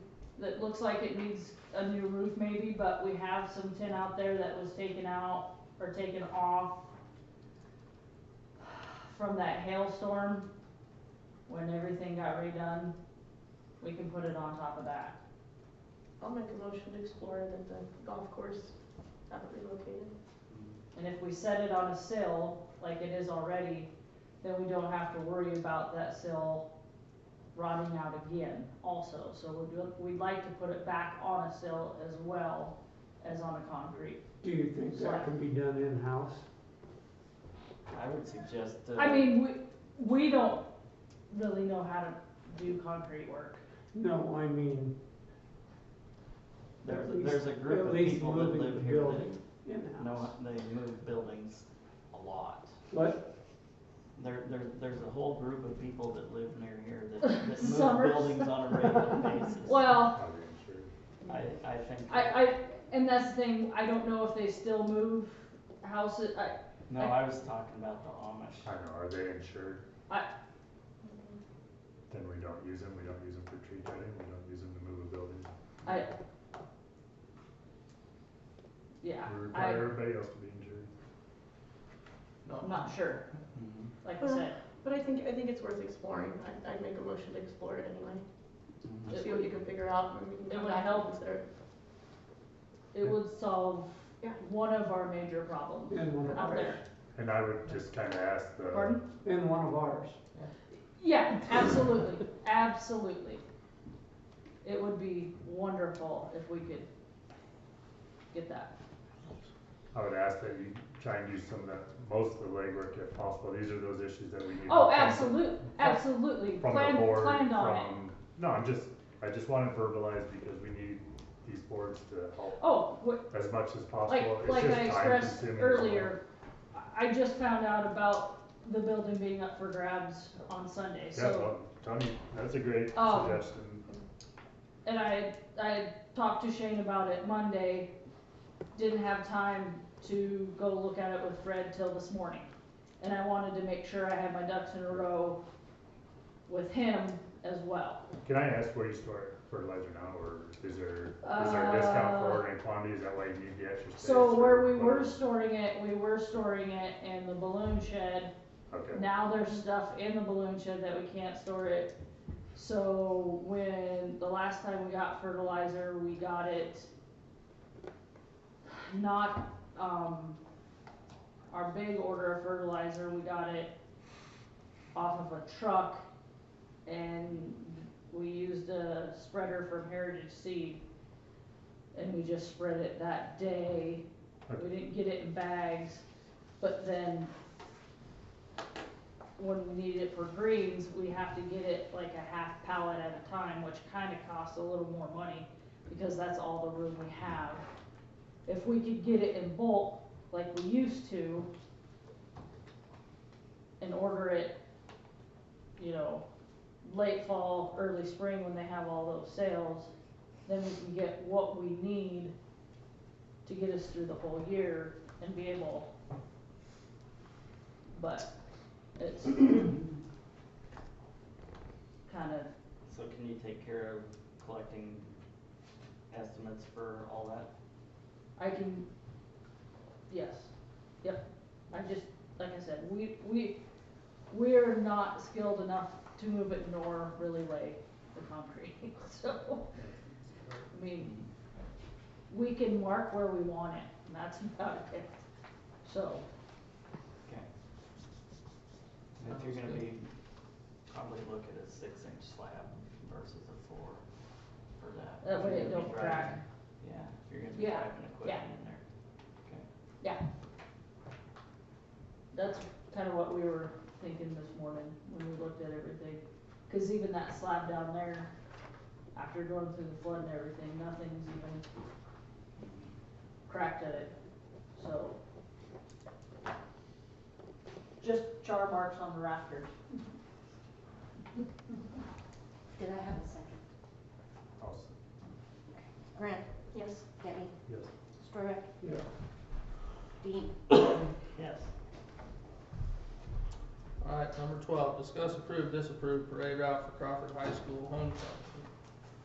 it looks like it needs a new roof maybe, but we have some tin out there that was taken out or taken off from that hailstorm when everything got redone. We can put it on top of that. I'll make a motion to explore that the golf course have it relocated. And if we set it on a sill, like it is already, then we don't have to worry about that sill rotting out again also. So we'd like to put it back on a sill as well as on a concrete. Do you think that can be done in-house? I would suggest. I mean, we don't really know how to do concrete work. No, I mean, There's a group at of least people that moving live the here building that in-house. know, they move buildings a lot. What? There's a whole group of people that live near here that move Summers. buildings on a regular basis. Well, Probably insured. I think. and that's the thing, I don't know if they still move houses, No, I was talking about the Amish. I know, are they insured? I- Then we don't use them for tree cutting, we don't use them to move a building. yeah, We require everybody else to be insured. I'm not sure, Mhm. like I said. But I think it's worth exploring. I'd make a motion to explore it anyway. Mhm. See what you can figure out, and we can It come would back and help. consider it. It would solve Yeah. one of our major problems In one of out ours. there. And I would just kinda ask the. Pardon? In one of ours. Yeah, absolutely, absolutely. It would be wonderful if we could get that. I would ask that you try and do some of the, most of the legwork if possible. These are those issues that we need. Oh, from- absolutely, From the planned board, on it. no, I just want it verbalized because we need these boards to help Oh, as much as possible. like It's I just time expressed consuming as well. earlier, I just found out about the building being up for grabs on Sunday, Yeah, so. well, Tony, that's a great Um, suggestion. And I had talked to Shane about it Monday, didn't have time to go look at it with Fred till this morning. And I wanted to make sure I had my ducks in a row with him as well. Can I ask where you store it? fertilizer now, or is there a discount for ordering quantity? Is that why you need the extra space? So where or we were what? storing it in the balloon shed. Okay. Now there's stuff in the balloon shed that we can't store it. So when the last time we got fertilizer, we got it not, our big order of fertilizer, we got it off of a truck, and we used a spreader from Heritage Seed, and we just spread it that day. We didn't get it in bags, but then when we need it for greens, we have to get it like a half pallet at a time, which kinda costs a little more money, because that's all the room we have. If we could get it in bulk, like we used to, and order it, you know, late fall, early spring when they have all those sales, then we can get what we need to get us through the whole year and be able, but it's kinda, So can you take care of collecting estimates for all that? I can, yes, yep, I just, like I said, we're not skilled enough to move it nor really lay the concrete, so, I mean, we can mark where we want it, and that's about it, so. Okay. And if you're gonna be, probably look at a 6-inch slab versus a 4 for that. That way If it you're gonna don't be crack. driving- Yeah, if you're gonna be Yeah, driving equipment in there. Okay. Yeah. That's kinda what we were thinking this morning when we looked at everything, cause even that slab down there, after going through the flood and everything, nothing's even cracked at it, so. Just char marks on the rafters. Did I have a second? Awesome. Grant? Yes. Debbie? Yes. Stroick? Yeah. Dean? Yes. Alright, number 12, discuss, approve, disapprove parade route for Crawford High School homecoming.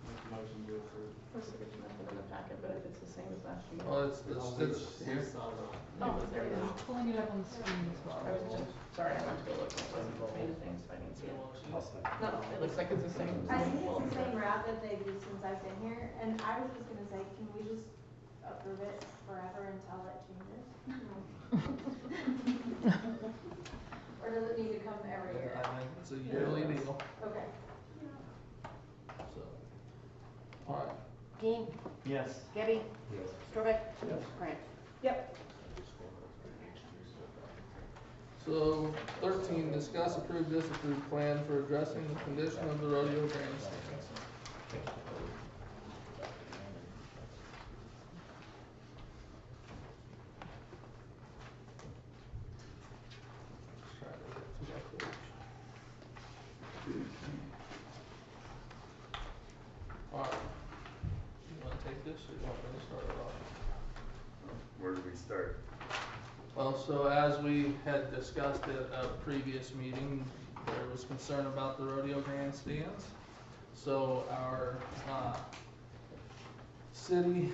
Make a motion to approve. First, there's nothing in the packet, but if it's the same as last year. Well, it's here. Oh, there it is. Pulling it up on the screen as well. I was just, sorry, I went to go look, it wasn't made of things, so I didn't see it. Awesome. No, it looks like it's the same. I think it's the same route that they've used since I've been here, and I was just gonna say, can we just approve it forever until it changes? Or does it need to come every year? I think it's a yearly deal, Okay. so. Alright, Dean? Yes. Debbie? Yes. Stroick? Yes. Grant? Yep. so 13, discuss, approve, disapprove plan for addressing the condition of the rodeo grandstands. Try to get to that page. Alright, you wanna take this, or you want me to start it off? Where do we start? Well, so as we had discussed at a previous meeting, there was concern about the rodeo grandstands. So our, city,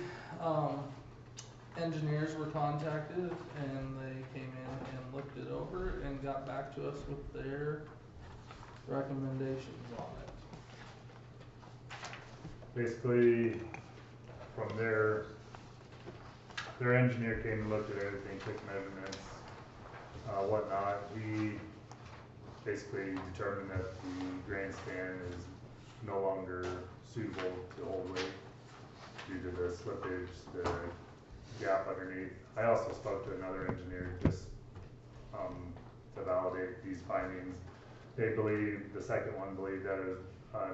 engineers were contacted, and they came in and looked it over and got back to us with their recommendations on it. Basically, from their engineer came and looked at everything, took measurements, whatnot. He basically determined that the grandstand is no longer suitable to hold weight due to the slippage, the gap underneath. I also spoke to another engineer just to validate these findings. They believe, the second one believed that it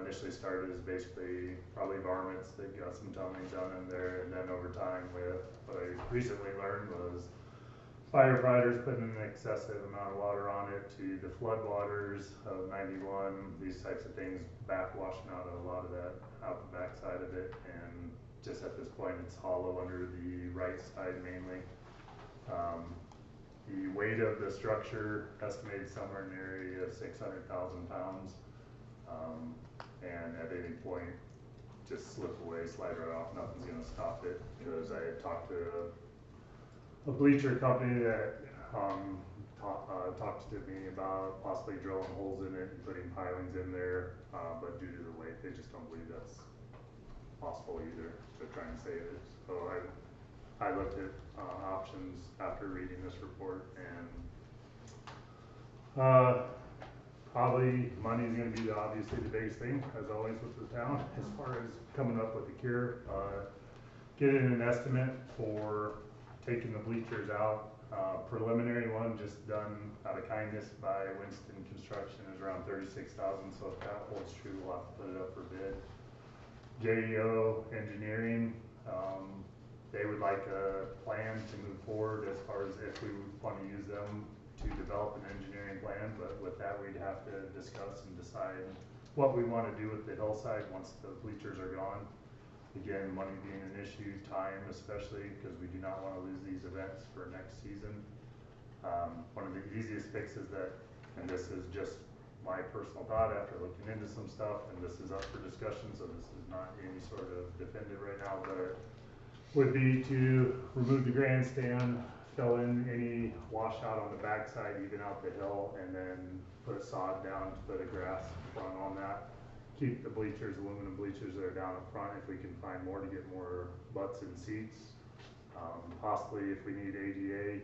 initially started as basically probably varmints that got some tunnelings down in there, and then over time with what I recently learned was firefighters putting an excessive amount of water on it to the flood waters of 91, these types of things backwashing out a lot of that out the backside of it, and just at this point it's hollow under the right side mainly. The weight of the structure estimated somewhere in the area of 600,000 pounds. And at any point, just slip away, slide right off, nothing's gonna stop it. Because I had talked to a bleacher company that, talked to me about possibly drilling holes in it and putting pilings in there, but due to the weight, they just don't believe that's possible either. They're trying to save it. So I looked at, options after reading this report, and, probably money's gonna be obviously the biggest thing, as always with the town, as far as coming up with a cure. Getting an estimate for taking the bleachers out. Preliminary one just done out of kindness by Winston Construction is around $36,000, so if that holds true, we'll have to put it up for bid. JEO Engineering, they would like a plan to move forward as far as if we want to use them to develop an engineering plan, but with that, we'd have to discuss and decide what we want to do with the hillside once the bleachers are gone. Again, money being an issue, time especially, because we do not want to lose these events for next season. One of the easiest fixes that, and this is just my personal thought after looking into some stuff, and this is up for discussion, so this is not any sort of definitive right now, but would be to remove the grandstand, fill in any washout on the backside, even out the hill, and then put a sod down to put a grass front on that. Keep the bleachers, aluminum bleachers that are down up front if we can find more to get more butts and seats. Possibly if we need ADA,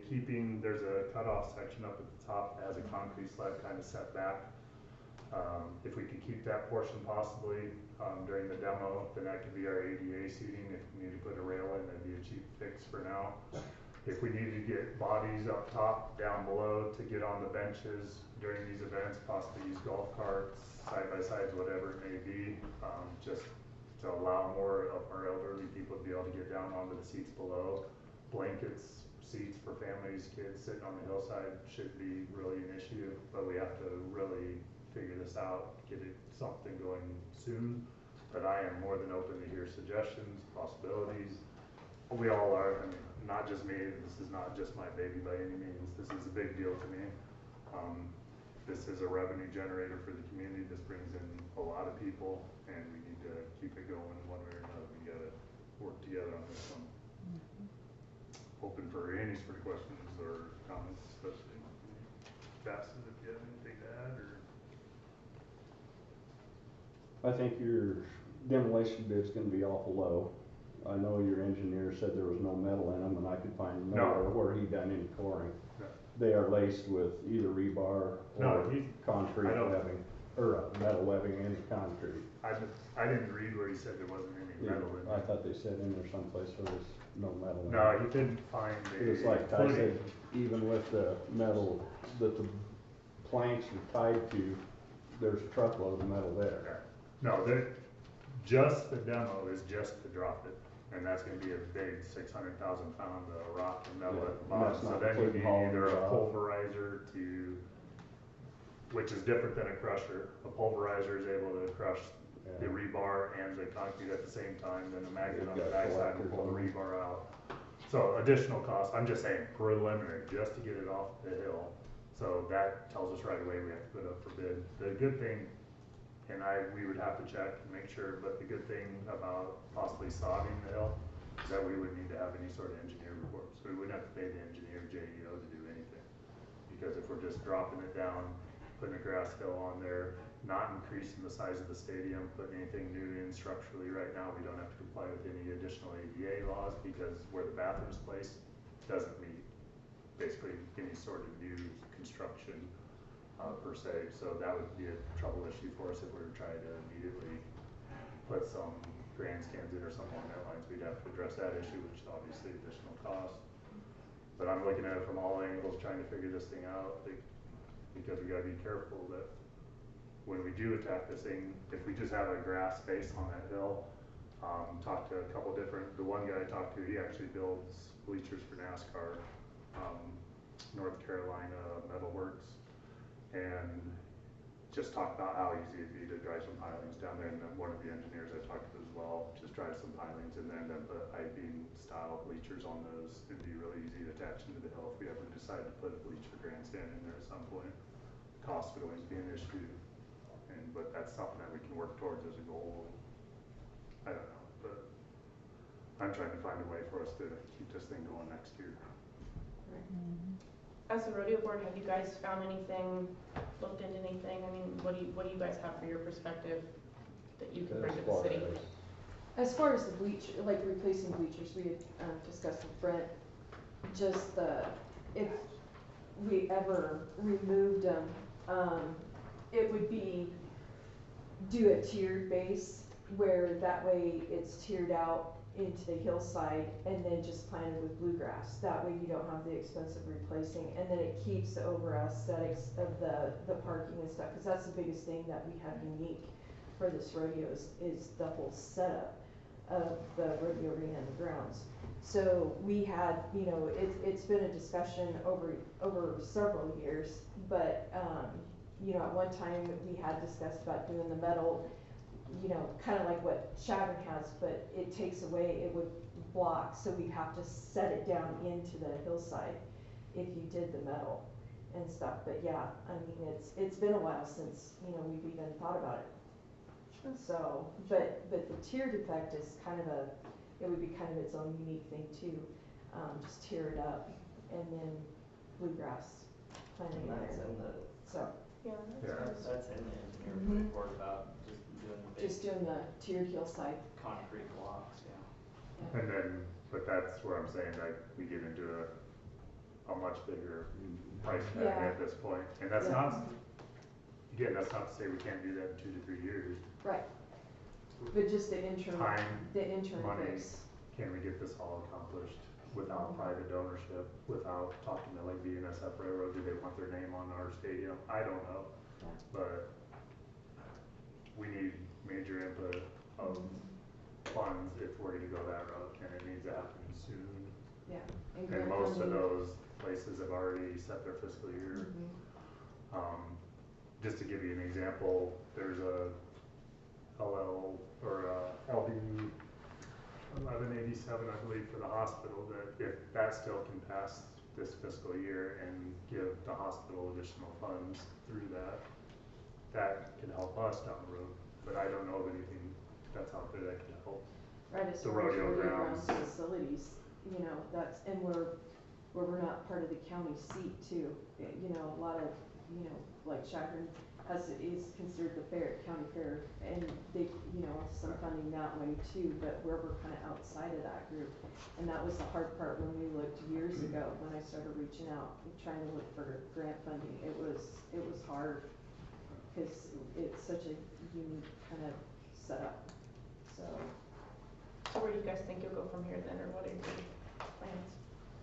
there's a cutoff section up at the top that has a concrete slab kind of set back. If we could keep that portion possibly during the demo, then that could be our ADA seating. If we need to put a rail in, that'd be a cheap fix for now. If we need to get bodies up top, down below to get on the benches during these events, possibly use golf carts, side-by-sides, whatever it may be, just to allow more of our elderly people to be able to get down onto the seats below. Blankets, seats for families, kids sitting on the hillside shouldn't be really an issue, but we have to really figure this out, get something going soon. But I am more than open to hear suggestions, possibilities. We all are, I mean, not just me, this is not just my baby by any means, this is a big deal to me. This is a revenue generator for the community, this brings in a lot of people, and we need to keep it going one way or another. We gotta work together on this one. Open for any sort of questions or comments, especially Basson, if you have anything to add, or? I think your demolition bid's gonna be awful low. I know your engineer said there was no metal in them, and I could find nowhere where he done any coring. No. They are laced with either rebar or concrete webbing, or metal webbing into concrete. I didn't read where he said there wasn't any metal in it. I thought they said in there someplace where there's no metal in it. No, he didn't find It was like I said, even with the metal that the planks are tied to, there's a truckload of metal there. No, just the demo is just to drop it. And that's gonna be a big 600,000 pound rock and metal at the bottom. So then you need either a pulverizer which is different than a crusher. A pulverizer is able to crush the rebar and the concrete at the same time, then a magnet on the backside will pull the rebar out. So additional cost, I'm just saying preliminary, just to get it off the hill. So that tells us right away we have to put up for bid. The good thing, and we would have to check and make sure, but the good thing about possibly sodding the hill is that we would need to have any sort of engineer report. So we wouldn't have to pay the engineer JEO to do anything. Because if we're just dropping it down, putting a grass hill on there, not increasing the size of the stadium, putting anything new in structurally right now, we don't have to comply with any additional ADA laws because where the bathroom's placed doesn't meet basically any sort of new construction per se. So that would be a trouble issue for us if we were trying to immediately put some grandstands in or something along that lines. We'd have to address that issue, which is obviously additional cost. But I'm looking at it from all angles, trying to figure this thing out, because we gotta be careful that when we do attack this thing, if we just have a grass space on that hill, talked to a couple different, the one guy I talked to, he actually builds bleachers for NASCAR, North Carolina Metalworks, and just talked about how easy it'd be to drive some pilings down there. And then one of the engineers I talked to as well, just drive some pilings in there and then put I-beam style bleachers on those. It'd be really easy to attach into the hill if we ever decide to put a bleacher grandstand in there at some point. Cost would always be an issue, but that's something that we can work towards as a goal. I don't know, but I'm trying to find a way for us to keep this thing going next year. As the rodeo board, have you guys found anything, looked into anything? I mean, what do you guys have for your perspective that you can bring to the city? As far as the like replacing bleachers, we had discussed with Brent, just if we ever removed them, it would be do a tiered base, where that way it's tiered out into the hillside and then just planted with bluegrass. That way you don't have the expense of replacing, and then it keeps the overall aesthetics of the parking and stuff, because that's the biggest thing that we have unique for this rodeo is the whole setup of the rodeo arena and the grounds. So we had, it's been a discussion over several years, but, at one time we had discussed about doing the metal, kind of like what Chagrin has, but it takes away, it would block, so we'd have to set it down into the hillside if you did the metal and stuff. But yeah, I mean, it's been a while since, we've even thought about it. So, but the tiered effect is it would be kind of its own unique thing too. Just tear it up and then bluegrass planting in That's there. in the, So, Yeah, that's in the engineer's Mhm. report about just doing the big just doing the tiered hillside. concrete blocks, yeah. And then, but that's where I'm saying, like, we get into a much bigger price tag Yeah. at this point. And that's Yeah. not, again, that's not to say we can't do that in 2 to 3 years. Right. But just the interim, Time, money. fix. Can we get this all accomplished without private ownership, without talking to like BNSF Railroad? Do they want their name on our stadium? I don't know. Yeah. But we need major input of funds if we're gonna go that route, and it needs to happen soon. Yeah. And grant most of funding. those places have already set their fiscal year. Just to give you an example, there's a LB 1187, I believe, for the hospital, that if that still can pass this fiscal year and give the hospital additional funds through that, that can help us down the road. But I don't know of anything that's out there that can help. Right, as the far as rodeo rodeo grounds. grounds facilities, that's, and where we're not part of the county seat too. A lot of, like Chagrin is considered the county fair, and they, some funding that way too, but where we're kind of outside of that group. And that was the hard part when we looked years ago, when I started reaching out, and trying to look for grant funding. It was hard, because it's such a unique kind of setup, so. So where do you guys think you'll go from here then, or what are your plans?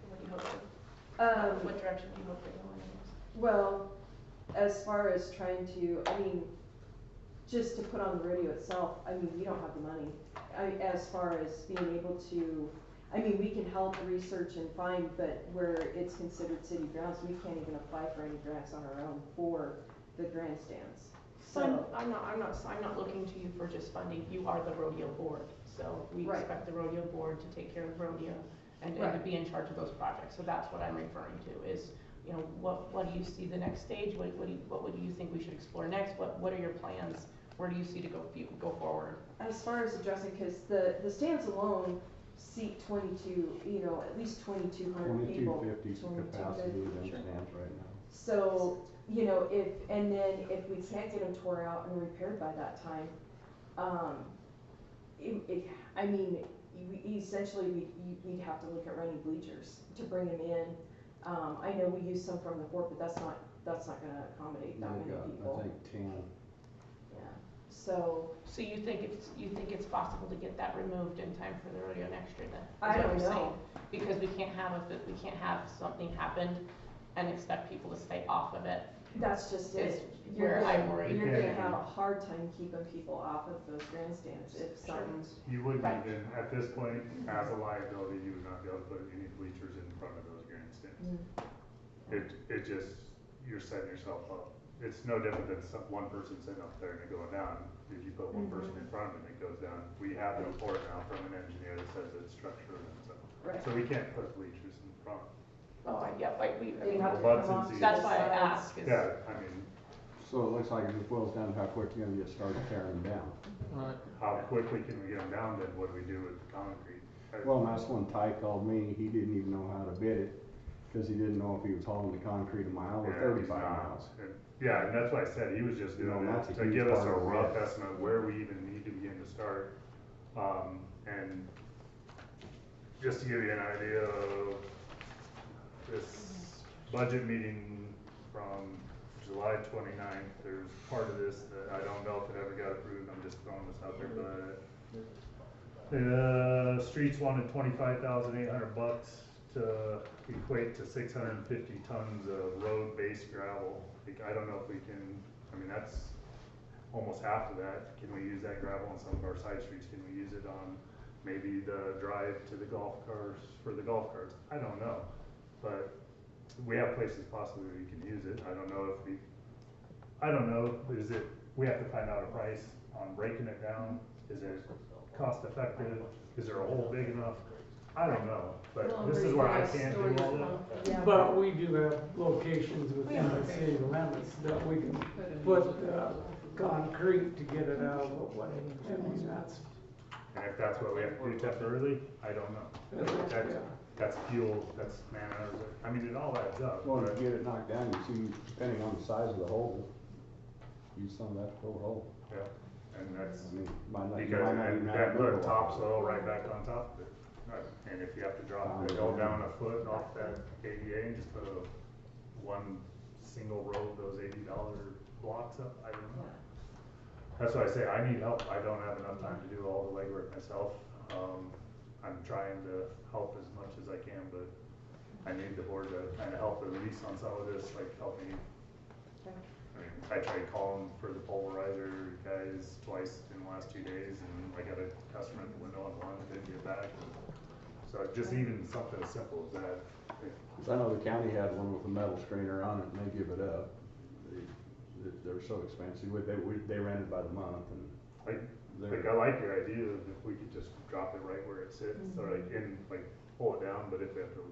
What do you hope to, what direction do you hope to go in? Well, as far as trying to, just to put on the rodeo itself, we don't have the money. As far as being able to, we can help research and find, but where it's considered city grounds, we can't even apply for any grants on our own for the grandstands. So, I'm not looking to you for just funding. You are the rodeo board, so we Right. expect the rodeo board to take care of the rodeo and to Right. be in charge of those projects. So that's what I'm referring to is, what do you see the next stage? What do you think we should explore next? What are your plans? Where do you see to go forward? as far as addressing, because the stands alone seat 22, at least 2,200 people. 2250 capacity of them 2250. stands right now. So, if we can't get them tore out and repaired by that time, essentially we'd have to look at renting bleachers to bring them in. I know we use some from the fort, but that's not gonna accommodate that many They've got, people. I think, 10. Yeah, so, So you think it's possible to get that removed in time for the rodeo next year then? Is I what don't you're know. saying? Because we can't have something happen and expect people to stay off of it. that's just Is it. where I'm worried. You're Yeah. gonna have a hard time keeping people off of those grandstands if something's, You wouldn't Right. even, at this point, as a liability, you would not be able to put any bleachers in front of those grandstands. It just, you're setting yourself up. It's no different than one person sitting up there and it going down. If you put one person in front of it and it goes down, we have the report now from an engineer that says it's structural and so. right. So we can't put bleachers in front. Oh, yeah, like They have to Butts come and off to seats. the that's why I sides. ask is. Yeah, I mean, So it looks like it just boils down to how quick you're gonna get started tearing them down. Right. How quickly can we get them down, then what do we do with the concrete? Well, and that's when Ty called me, he didn't even know how to bid it, cause he didn't know if he was hauling the concrete a mile or Yeah, 35 it's not. miles. Yeah, and that's why I said he was just You know, doing and that's it a to huge give us part a of the rough bid. estimate where we even need to begin to start. And just to give you an idea of this budget meeting from July 29th, there's part of this that I don't know if it ever got approved, I'm just throwing this out there, but the streets wanted $25,800 to equate to 650 tons of road-based gravel. Like, I don't know if we can, I mean, that's almost half of that. Can we use that gravel on some of our side streets? Can we use it on maybe the drive to the golf cars, for the golf carts? I don't know. But we have places possibly we can use it. I don't know if we, I don't know, is it, we have to find out a price on breaking it down. Is it cost effective? Is there a hole big enough? I don't know, but this is where I can't do all that. Yeah. But we do have locations within the city limits that we can put concrete to get it out of the way. I mean, that's, And if that's what we have to do temporarily, I don't know. That's fuel, that's man hours, I mean, it all adds up. Well, to get it knocked down, you see, depending on the size of the hole, use some of that to fill a hole. Yeah, and that's, I mean, might not, you because might not even have that to put build a topsoil right back on top of it. And if you have to drop the hill down a foot off that ADA and just put one single row of those $80 blocks up, I don't know. That's why I say I need help. I don't have enough time to do all the legwork myself. I'm trying to help as much as I can, but I need the board to kind of help at least on some of this, like help me. I mean, I tried calling for the pulverizer guys twice in the last 2 days, and I got a customer at the window on one, didn't get back. So just even something as simple as that. Cause I know the county had one with a metal strainer on it and they give it up. They're so expensive. They rented by the month and Like, I like your idea of if we could just drop it right where it sits, or like pull it down, but if we have to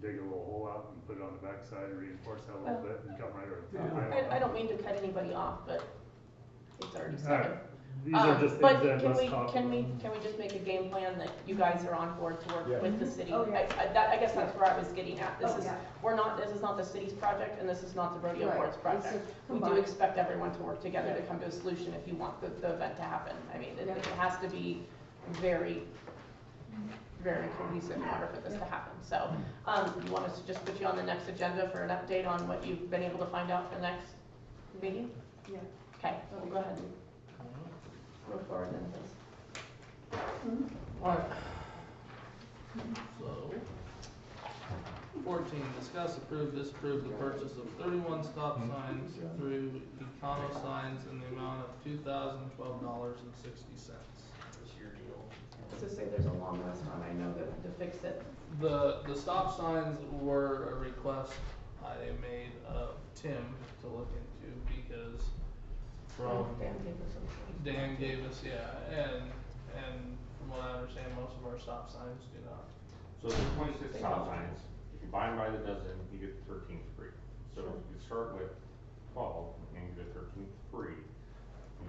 dig a little hole out and put it on the backside and reinforce that a little bit and come right over the top. I don't mean to cut anybody off, but it's already started. These are just But things that can let's we, talk can we, about. can we just make a game plan that you guys are on board to work Yeah. with the city? Oh, yeah. I guess that's where I was getting at. This Oh, is, yeah. this is not the city's project and this is not the rodeo Right. board's It's project. a We do combined. expect everyone to work together to come to a solution if you want the event to happen. I mean, it has to be very, very cohesive in order for this to happen. So, you want us to just put you on the next agenda for an update on what you've been able to find out for the next meeting? Yeah. Okay, we'll go ahead and move forward then, please. Alright. So, 14, discuss, approve, disapprove the purchase of 31 stop signs through Econo Signs in the amount of $2,012.60. To say there's a long list on, I know that to fix it. The stop signs were a request I made of Tim to look into because from Dan gave us, and from what I understand, most of our stop signs do not. So there's 26 stop signs. If you buy them by the dozen, you get the 13th free. So you start with 12 and you get the 13th free.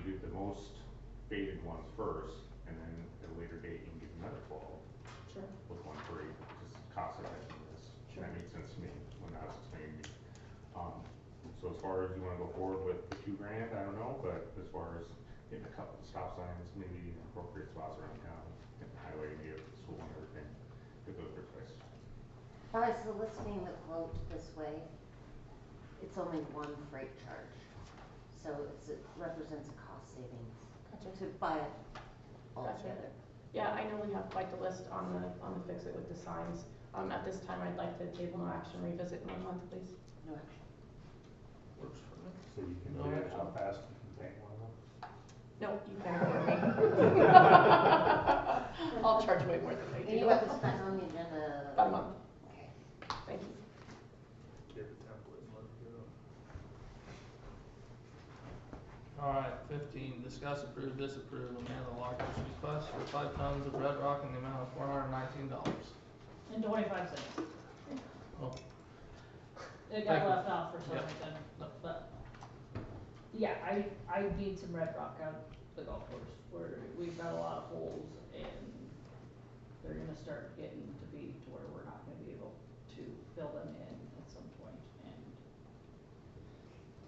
You do the most faded ones first, and then at a later date you can get another 12 with one free, just cost effectiveness. That made sense to me when I was explaining to me. So as far as you wanna go forward with the $2 grand, I don't know, but as far as getting a couple of stop signs, maybe appropriate spots around town, get the highway, maybe at the school and everything, get those replaced. By soliciting the quote this way, it's only one freight charge. So it represents a cost savings to buy it all together. Yeah, I know we have quite the list on the fix it with the signs. At this time, I'd like to table no action, revisit in 1 month, please. No action. Works for me. So you can No do action. how fast you can paint one of them. No, you can't hear me. I'll charge way more than they And do. you have this back on the agenda? About a month. Okay. Thank you. Get the template and let it go. Alright, 15, discuss, approve, disapprove Amanda Locker's request for 5 tons of red rock in the amount of $419. And 25 cents. Oh, It Thank got you. left off for some Yep. reason, No. but yeah, I need some red rock out the golf course, where we've got a lot of holes, and they're gonna start getting to be to where we're not gonna be able to fill them in at some point, and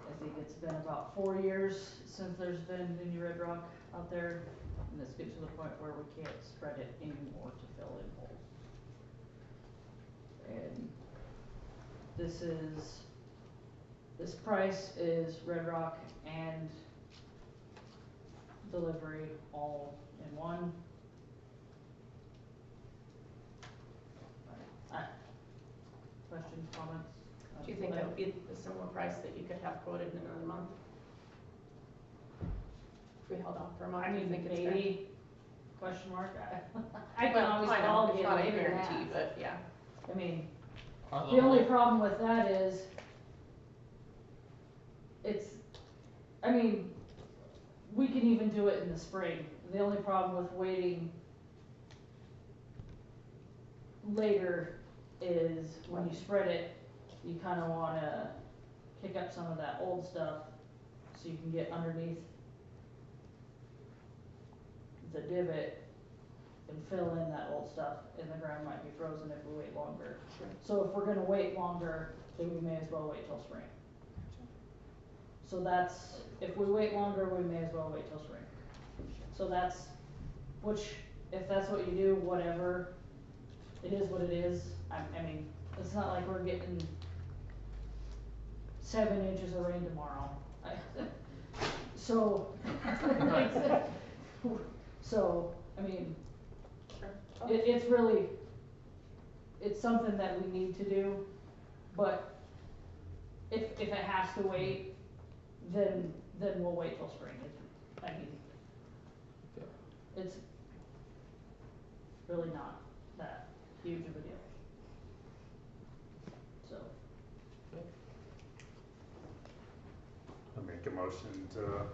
I think it's been about 4 years since there's been any red rock out there, and it's getting to the point where we can't spread it anymore to fill in holes. And this price is red rock and delivery all in one. Questions, comments? Do you think that would be the similar price that you could have quoted in another month? If we held off for a month, I do you mean, think it's fair? maybe, question mark, I can Well, always I know, call it's and not a get later than guarantee, that. but yeah. I mean, Are the only problem with that is, I mean, we can even do it in the spring. The only problem with waiting later is when you spread it, you kinda wanna kick up some of that old stuff so you can get underneath the divot and fill in that old stuff, and the ground might be frozen if we wait longer. Sure. So if we're gonna wait longer, then we may as well wait till spring. So that's, if we wait longer, we may as well wait till spring. So that's, which, if that's what you do, whatever, it is what it is. I mean, it's not like we're getting 7 inches of rain tomorrow. So, so, I mean, it's really, it's something that we need to do, but if it has to wait, then we'll wait till spring. I mean, it's really not that huge of a deal. So, I make a motion to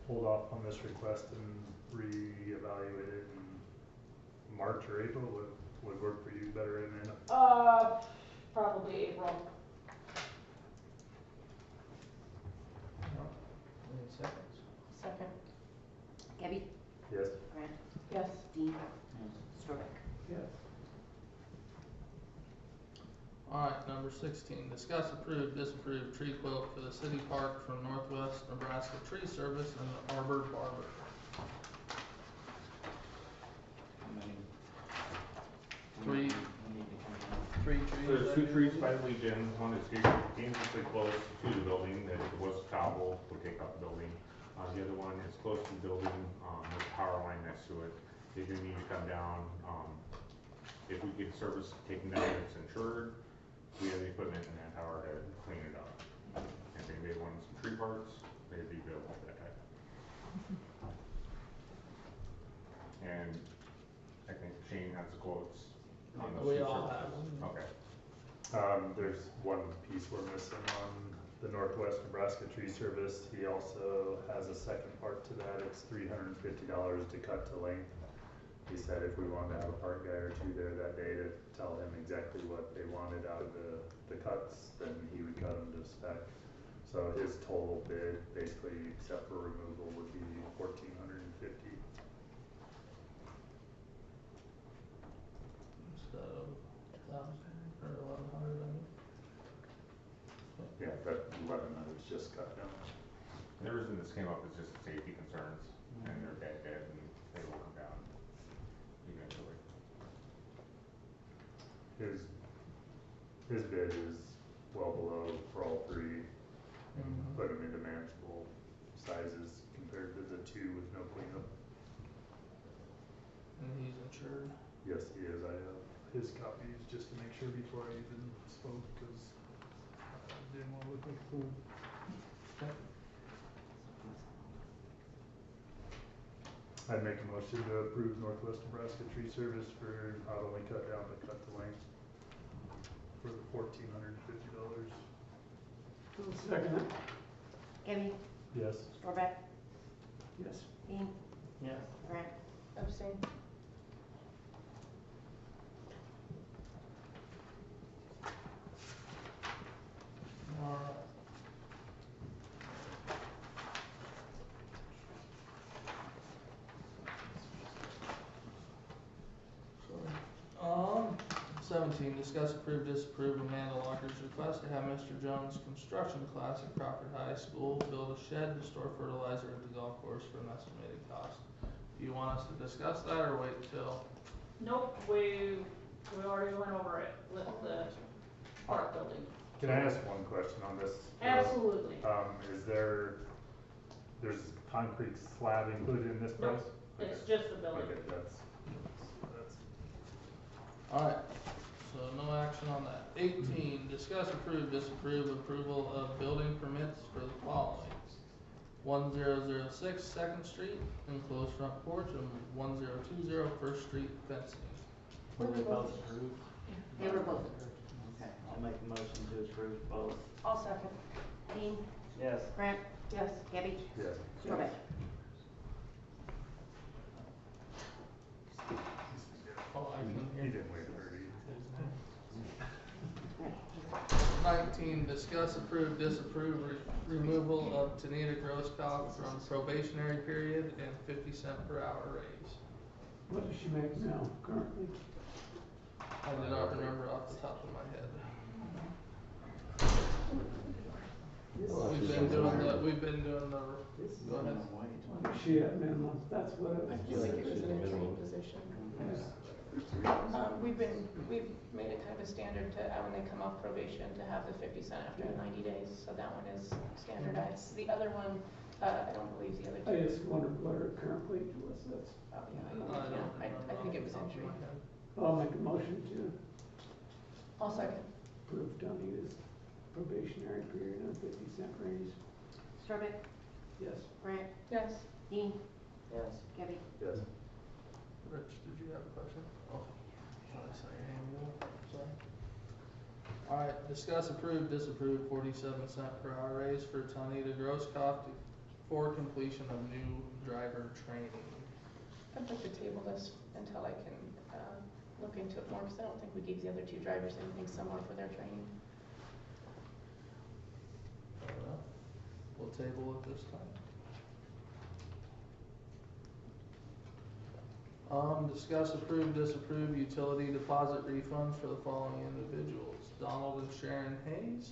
hold off on this request and reevaluate it in March or April. Would work for you better, Amanda? Probably April. Any seconds? Second. Gabby? Yes. Grant? Yes. Dean? Strobeck? Yes. Alright, number 16, discuss approve, disapprove tree quote for the city park from Northwest Nebraska Tree Service and Arbor Barber. Three trees. There's 2 trees by the Legion, one is dangerously close to the building, that it was cobble, would take out the building. The other one is close to the building, there's a power line next to it. They do need to come down, if we get service taken down, it's insured. We have the equipment and manpower to clean it up. If anybody wants some tree parts, they'd be available for that type. And I think Shane has the quotes on those We tree all services. have them. Okay. There's one piece we're missing on the Northwest Nebraska Tree Service. He also has a second part to that. It's $350 to cut to length. He said if we wanted to have a park guy or two there that day to tell him exactly what they wanted out of the cuts, then he would cut them to spec. So his total bid, basically except for removal, would be $1,450. Instead of 1,000 or 1,100, I mean. Yeah, that 1,100 is just cut down. And the reason this came up is just safety concerns, and they're dead, and they will come down eventually. His bid is well below for all three. Mhm. Put them into manageable sizes compared to the 2 with no cleanup. And he's insured. Yes, he is. I have his copies just to make sure before I even spoke, because I didn't want to look like a fool. Okay. I'd make a motion to approve Northwest Nebraska Tree Service for not only cut down but cut to length for the $1,450. Second it. Gabby? Yes. Strobeck? Yes. Dean? Yes. Grant? Abstain. Alright. 17, discuss, approve, disapprove Amanda Locker's request to have Mr. Jones' construction class at Crawford High School build a shed to store fertilizer at the golf course for an estimated cost. Do you want us to discuss that or wait till? Nope, we already went over it with the art building. Can I ask one question on this? Absolutely. There's concrete slab included in this price? Nope, it's just the building. Okay, that's. Alright, so no action on that. 18, discuss, approve, disapprove approval of building permits for the following. 1006 Second Street, enclosed front porch, and 1020 First Street fencing. Were they both approved? They were both approved. Okay, I'll make a motion to approve both. I'll second. Dean, Yes. Grant, Yes. Gabby, Yes. Corbett. Oh, I can He hear. didn't wait 19, discuss, approve, disapprove removal of Tanita Grosskopf from probationary period and 50 cent per hour raise. What does she make now currently? I do not remember off the top of my head. We've been doing the, go ahead. She at minimum, that's what it I was. feel like it was an entry position. We've made it kind of a standard to, when they come off probation, to have the 50 cent after 90 days, so that one is standardized. The other one, I don't believe the other two. I just wondered what her current wage was, that's, Oh, yeah, I don't remember I think it was off the top of entry. my head. I'll make a motion to I'll second. approve Donita's probationary period and 50 cent raise. Corbett, Yes. Grant, Yes. Dean, Yes. Gabby. Yes. Rich, did you have a question? Oh, I saw your hand go up, sorry. Alright, discuss, approve, disapprove 47 cent per hour raise for Tanita Grosskopf for completion of new driver training. I'd like to table this until I can, look into it more, because I don't think we gave the other two drivers anything similar for their training. Fair enough. We'll table it this time. Discuss, approve, disapprove utility deposit refunds for the following individuals: Donald and Sharon Hayes,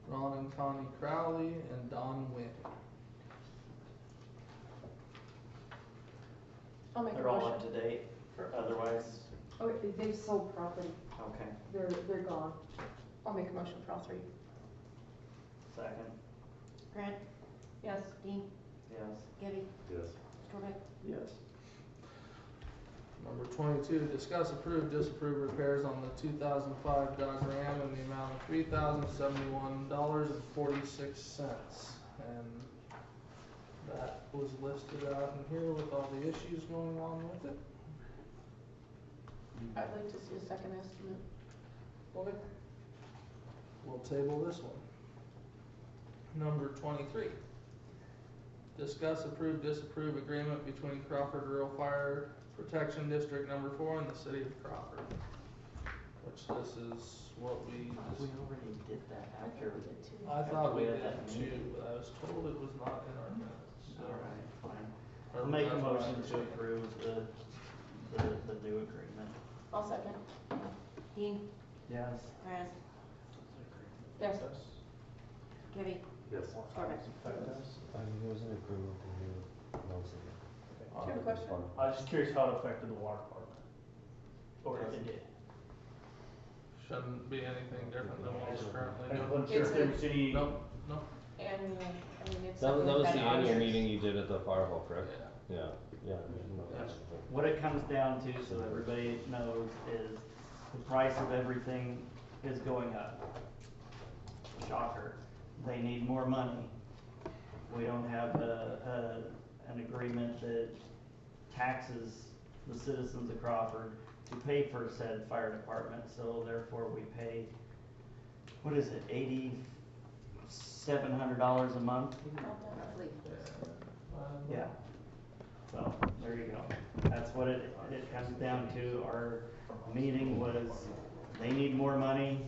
Ron and Connie Crowley, and Don Wynn. I'll make a They're all up motion. to date, otherwise, Oh, they've sold property, okay, they're gone. I'll make a motion for all three. second, Grant, Yes. Dean, yes. Gabby, Yes. Corbett. Yes. Number 22, discuss, approve, disapprove repairs on the 2005 Dodge Ram in the amount of $3,071.46. And that was listed out in here with all the issues going on with it. I'd like to see a second estimate. Okay. We'll table this one. Number 23. Discuss, approve, disapprove agreement between Crawford Rural Fire Protection District Number 4 and the City of Crawford. Which this is what we, We already did that after. I thought we had did that too, meeting. but I was told it was not in our minutes. So- Alright, fine. or I'll make a that's what I motion to understand. approve the new agreement. I'll second. Dean, Yes. Grant, Yes. Gabby, Yes. Corbett. There was an agreement in here, months ago. Do you have a question? I was just curious how it affected the water department, or if it did. Shouldn't be anything different than what we're currently I just doing. wasn't sure if there was any. Nope, nope. And, I mean, it's. That was something the that annual auditors- meeting you did at the fire hall, correct? Yeah. Yeah, What it comes down to, so everybody knows, is the price of everything is going up. Shocker. They need more money. We don't have an agreement that taxes the citizens of Crawford to pay for said fire department, so therefore we pay, what is it, $8,700 a month? Roughly. Yeah. So, there you go. That's what it comes down to. Our meeting was, they need more money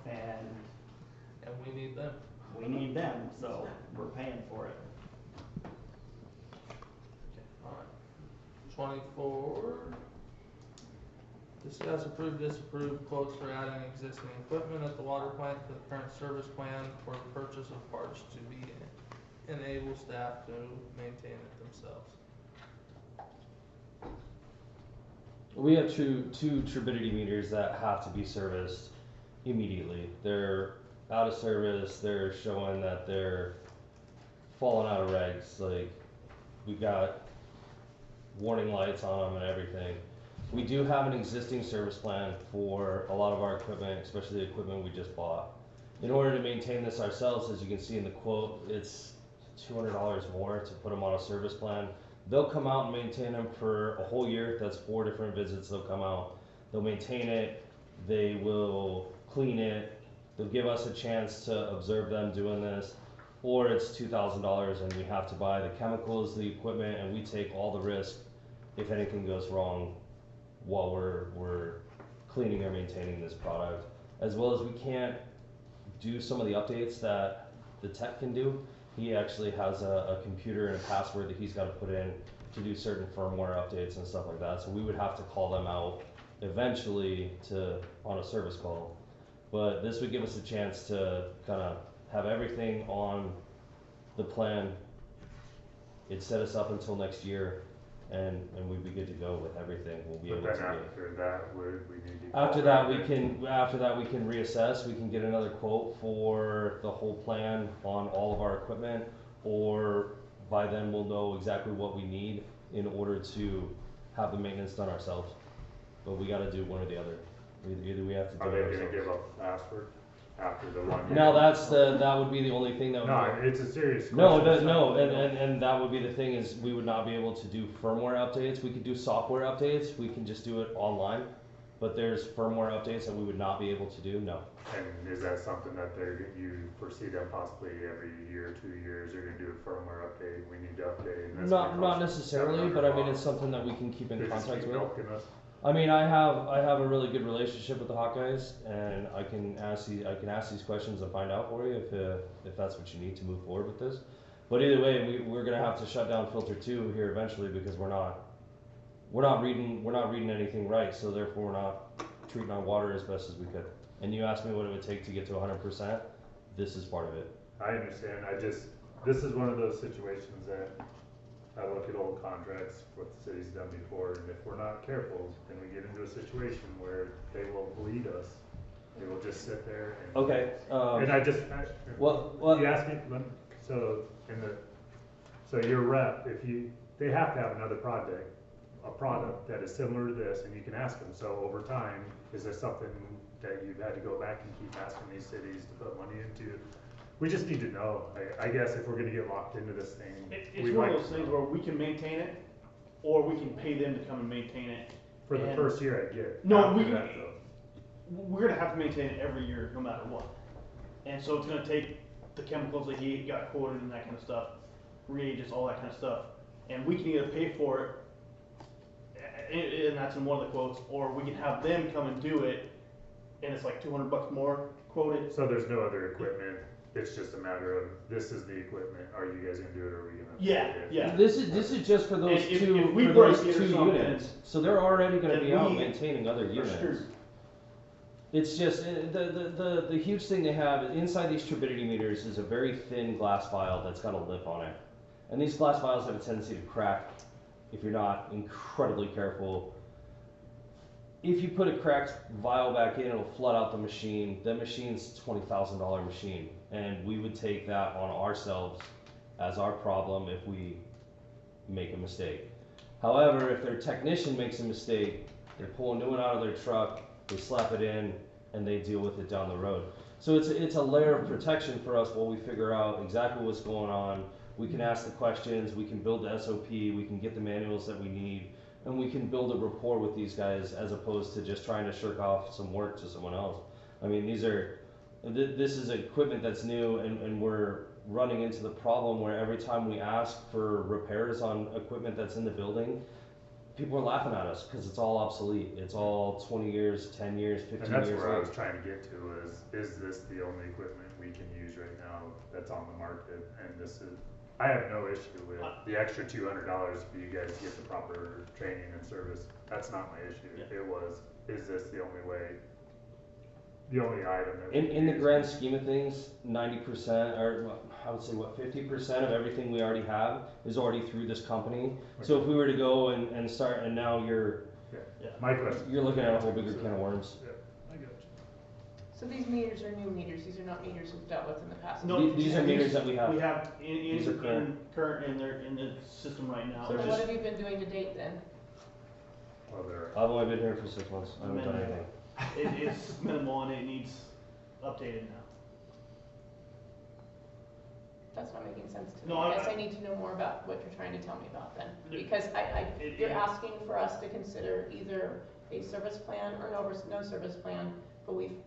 and And we need them. we need them, so we're paying for it. Alright. 24. Discuss, approve, disapprove quotes for adding existing equipment at the water plant to the current service plan for the purchase of parts to be enable staff to maintain it themselves. We have two turbidity meters that have to be serviced immediately. They're out of service, they're showing that they're falling out of regs, like, we got warning lights on them and everything. We do have an existing service plan for a lot of our equipment, especially the equipment we just bought. In order to maintain this ourselves, as you can see in the quote, it's $200 more to put them on a service plan. They'll come out and maintain them for a whole year. That's 4 different visits. They'll come out, they'll maintain it, they will clean it, they'll give us a chance to observe them doing this, or it's $2,000 and we have to buy the chemicals, the equipment, and we take all the risk if anything goes wrong while we're cleaning or maintaining this product. As well as we can't do some of the updates that the tech can do. He actually has a computer and a password that he's got to put in to do certain firmware updates and stuff like that. So we would have to call them out eventually on a service call. But this would give us a chance to kind of have everything on the plan. It'd set us up until next year, and we'd be good to go with everything. We'll be able to But then get. after that, would we need to? After that, we can reassess. We can get another quote for the whole plan on all of our equipment, or by then we'll know exactly what we need in order to have the maintenance done ourselves. But we got to do one or the other. Either we have to do Are it they ourselves. gonna give up the password after the 1 year? Now that would be the only thing that would. No, it's a serious question. No, and that would be the thing is we would not be able to do firmware updates. We could do software updates. We can just do it online, but there's firmware updates that we would not be able to do. No. And is that something that you foresee them possibly every year, 2 years, they're gonna do a firmware update, we need to update? And that's gonna Not cost necessarily, but I mean it's $700. something that we can keep in They just contact keep with. milking us. I mean, I have a really good relationship with the Hawkeyes, and I can ask these questions and find out for you if that's what you need to move forward with this. But either way, we're gonna have to shut down filter 2 here eventually because we're not reading anything right, so therefore we're not treating our water as best as we could. And you asked me what it would take to get to 100%. This is part of it. I understand, this is one of those situations that I look at old contracts, what the city's done before, and if we're not careful, then we get into a situation where they will bleed us. They will just sit there and. Okay. And Well, you asked me, so your rep, they have to have another a product that is similar to this, and you can ask them, so over time, is there something that you've had to go back and keep asking these cities to put money into? We just need to know, I guess if we're gonna get locked into this thing. It's we'd one like of those to things know. where we can maintain it, or we can pay them to come and maintain it. For the and- first year I get. No, After we- that, though. We're gonna have to maintain it every year, no matter what. And so it's gonna take the chemicals that he got quoted and that kind of stuff, reagents, all that kind of stuff. And we can either pay for it, and that's in one of the quotes, or we can have them come and do it, and it's like $200 more quoted. So there's no other equipment, it's just a matter of, this is the equipment, are you guys gonna do it, or are we gonna? Yeah, pay it? yeah. This is just for those And if two we break it or two something, units. So they're already going to then be out we maintaining other are units. screwed. It's just the huge thing they have inside these turbidity meters is a very thin glass vial that's got a lip on it, and these glass vials have a tendency to crack if you're not incredibly careful. If you put a cracked vial back in, it'll flood out the machine. The machine's $20,000 machine, and we would take that on ourselves as our problem if we make a mistake. However, if their technician makes a mistake, they pull a new one out of their truck, they slap it in, and they deal with it down the road. So it's a layer of protection for us while we figure out exactly what's going on. We can ask the questions, we can build the SOP, we can get the manuals that we need, and we can build a rapport with these guys as opposed to just trying to shirk off some work to someone else. I mean, this is equipment that's new, and we're running into the problem where every time we ask for repairs on equipment that's in the building, people are laughing at us because it's all obsolete. It's all 20 years, 10 years, 15 years And that's old. where I was trying to get to is this the only equipment we can use right now that's on the market? And I have no issue with the extra $200 for you guys to get the proper training and service. That's not my issue. Yeah. It was, is this the only way, the only item that we In the use? grand scheme of things, 90%, or I would say 50% of everything we already have is already through this company. So if we were to go and start, and now you're My question. looking at a whole bigger can of worms. Yeah, I got you. So these meters are new meters, these are not meters we've dealt with in the past? No, These are meters that we have. We have These are current. in the system right now. So They're what just- have you been doing to date then? Well, there, I've only been here for 6 months. I haven't done anything. it's minimal and it needs updated now. That's not making sense to me. No, I guess I need to know more about what you're trying to tell me about then. Yeah. Because It- you're it- asking for us to consider either a service plan or no service plan, but we've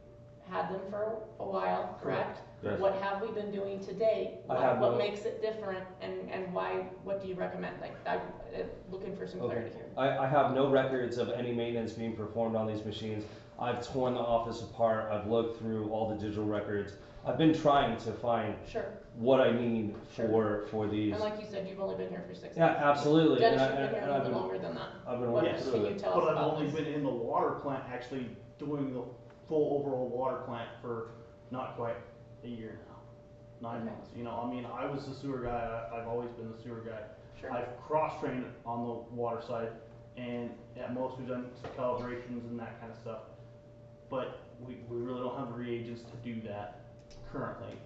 had them for a while, correct? Yes. What have we been doing to date? I have What no- makes it different and why, what do you recommend? Like, I'm looking for some clarity here. I have no records of any maintenance being performed on these machines. I've torn the office apart. I've looked through all the digital records. I've been trying to find Sure. what I need Sure. for these. And like you said, you've only been here for 6 Yeah, months. absolutely. Dennis, And you've been here a I've little bit been, longer than that. I've been What working can through you it. tell us But I've about only this? been in the water plant, actually doing the full overall water plant for not quite a year now, 9 Okay. months. You know, I mean, I was the sewer guy, I've always been the sewer guy. Sure. I've cross-trained on the water side, and at most we've done calibrations and that kind of stuff. But we really don't have the reagents to do that currently.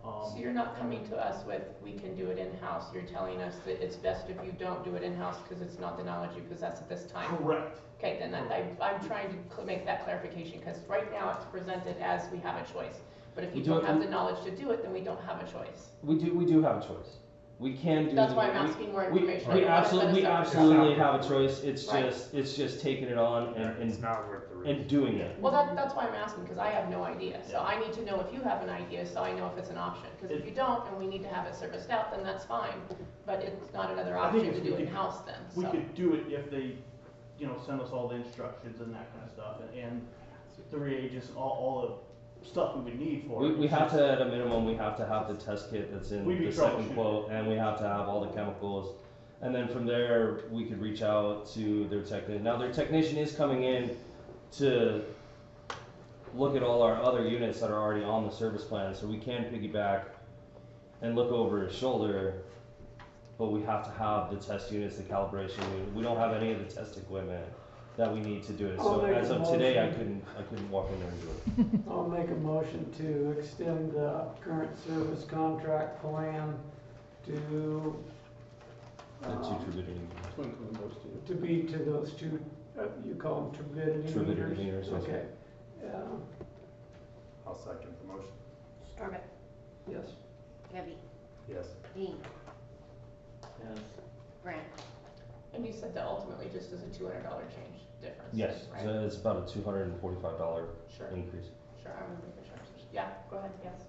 So you're not coming to us with, we can do it in-house, you're telling us that it's best if you don't do it in-house because it's not the knowledge you possess at this time? Correct. Okay, then I'm trying to make that clarification, because right now it's presented as we have a choice. But if you We do don't it- have the knowledge to do it, then we don't have a choice. We do have a choice. We can do. That's the- why I'm we- asking more We, information. we I don't wanna absolutely, we set us up for absolutely yourself. have a choice. It's Right. just taking it on and it's not worth the risk. and doing it. Well, that's why I'm asking, because I have no idea. So I need to know if you have an idea, so I know if it's an option. Because if you don't, and we need to have it serviced out, then that's fine. But it's not another I think option to if do we it could- in-house then, We so. could do it if they, you know, send us all the instructions and that kind of stuff, and the reagents, and all the stuff we would need for it. We have to, at a minimum, we have to have the test kit that's in We'd be the second troubleshooting. quote, and we have to have all the chemicals. And then from there, we could reach out to their technician. Now, their technician is coming in to look at all our other units that are already on the service plan, so we can piggyback and look over his shoulder. But we have to have the test units, the calibration unit. We don't have any of the test equipment that we need to do it. I'll So make as a of today, motion. I couldn't walk in there and do it. I'll make a motion to extend the current service contract plan to, The two turbidity. to be to those two, you call them turbidity Turbidity meters? meters, yes. Okay. I'll second the motion. Starbuck, Yes. Debbie, Yes. Dean, Yes. Grant. And you said that ultimately just is a $200 change difference. Yes, Right? so it's about a $245 Sure, increase. sure, I remember for sure. Yeah, go ahead, yes.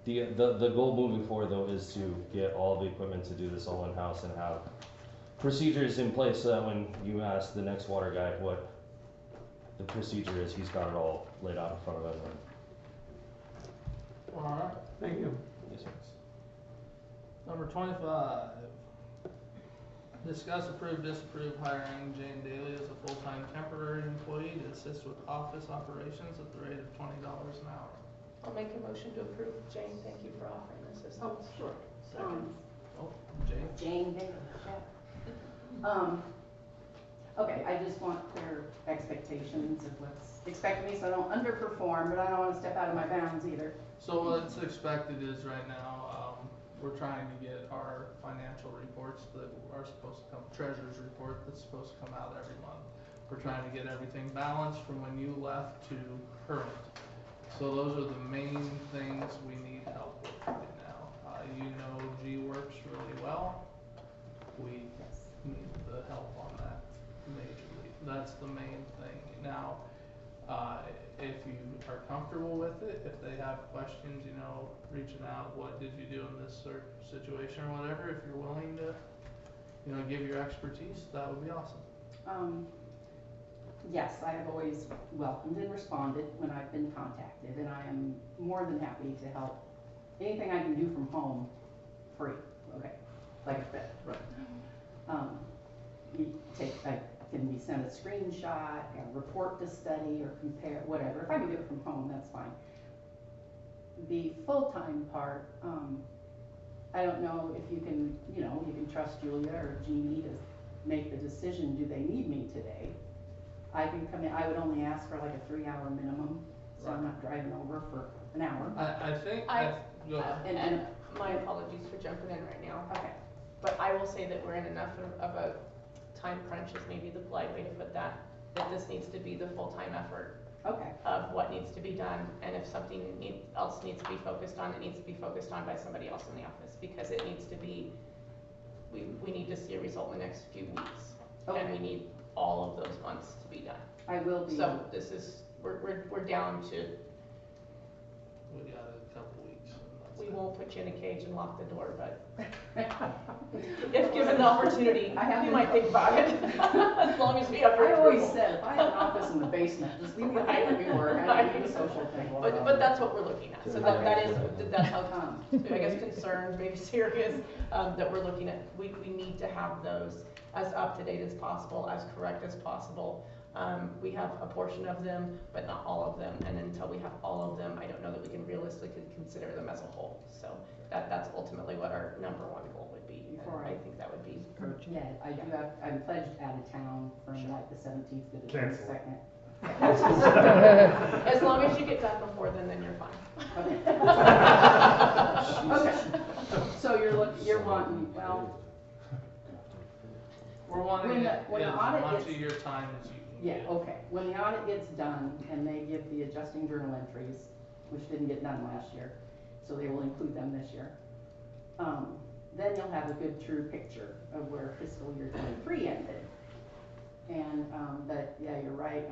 The goal moving forward though is to get all the equipment to do this all in-house and have procedures in place so that when you ask the next water guy what the procedure is, he's got it all laid out in front of everyone. Alright, Thank you. Yes, sir. number 25. Discuss, approve, disapprove hiring Jane Daly as a full-time temporary employee to assist with office operations at the rate of $20 an hour. I'll make a motion to approve. Jane, thank you for offering assistance. Sure. Second. Oh, Jane? Jane Daly, Okay, I just want clear expectations of what's expected of me, so I don't underperform, but I don't wanna step out of my bounds either. So what's expected is right now, we're trying to get our financial reports that are supposed to come, treasurer's report that's supposed to come out every month. We're trying to get everything balanced from when you left to current. So those are the main things we need help with right now. You know G works really well. We need the help on that majorly. That's the main thing. Now, if you are comfortable with it, if they have questions, you know, reaching out, what did you do in this situation or whatever, if you're willing to, you know, give your expertise, that would be awesome. Yes, I have always welcomed and responded when I've been contacted, and I am more than happy to help anything I can do from home, free, okay, like I said. Right. I can be sent a screenshot, a report to study, or compare, whatever. If I can do it from home, that's fine. The full-time part, I don't know if you can, you can trust Julia or Jeannie to make the decision, do they need me today? I can come in, I would only ask for like a 3-hour minimum, so I'm not driving over for an hour. I think, go ahead. And my apologies for jumping in right now. Okay. But I will say that we're in enough of a time crunch, is maybe the polite way to put that this needs to be the full-time effort Okay. of what needs to be done. And if something else needs to be focused on, it needs to be focused on by somebody else in the office, because it needs to be, we need to see a result in the next few weeks. Okay. And we need all of those months to be done. I will be. So this is, we're down to, We got a couple weeks. and that's we it. won't put you in a cage and lock the door, but if given the opportunity, we might think about it, as long as we have your I always approval. said, if I have an office in the basement, just leave me alone, let me work, I don't need a social thing. But that's what we're looking at, so that's how, I guess concerned, maybe serious, that we're looking at, we need to have those as up to date as possible, as correct as possible. We have a portion of them, but not all of them, and until we have all of them, I don't know that we can realistically consider them as a whole. So that's ultimately what our number one goal would be, and I think that would be. Yeah, I'm pledged out of town from like the 17th to the Cancel. 22nd. As long as you get done before then you're fine. Okay. Okay. So you're wanting, well, We're wanting it when the as audit much gets- of your time as you can yeah, get. okay. When the audit gets done and they give the adjusting journal entries, which didn't get done last year, so they will include them this year, then you'll have a good true picture of where fiscal year 23 ended. And, but yeah, you're right,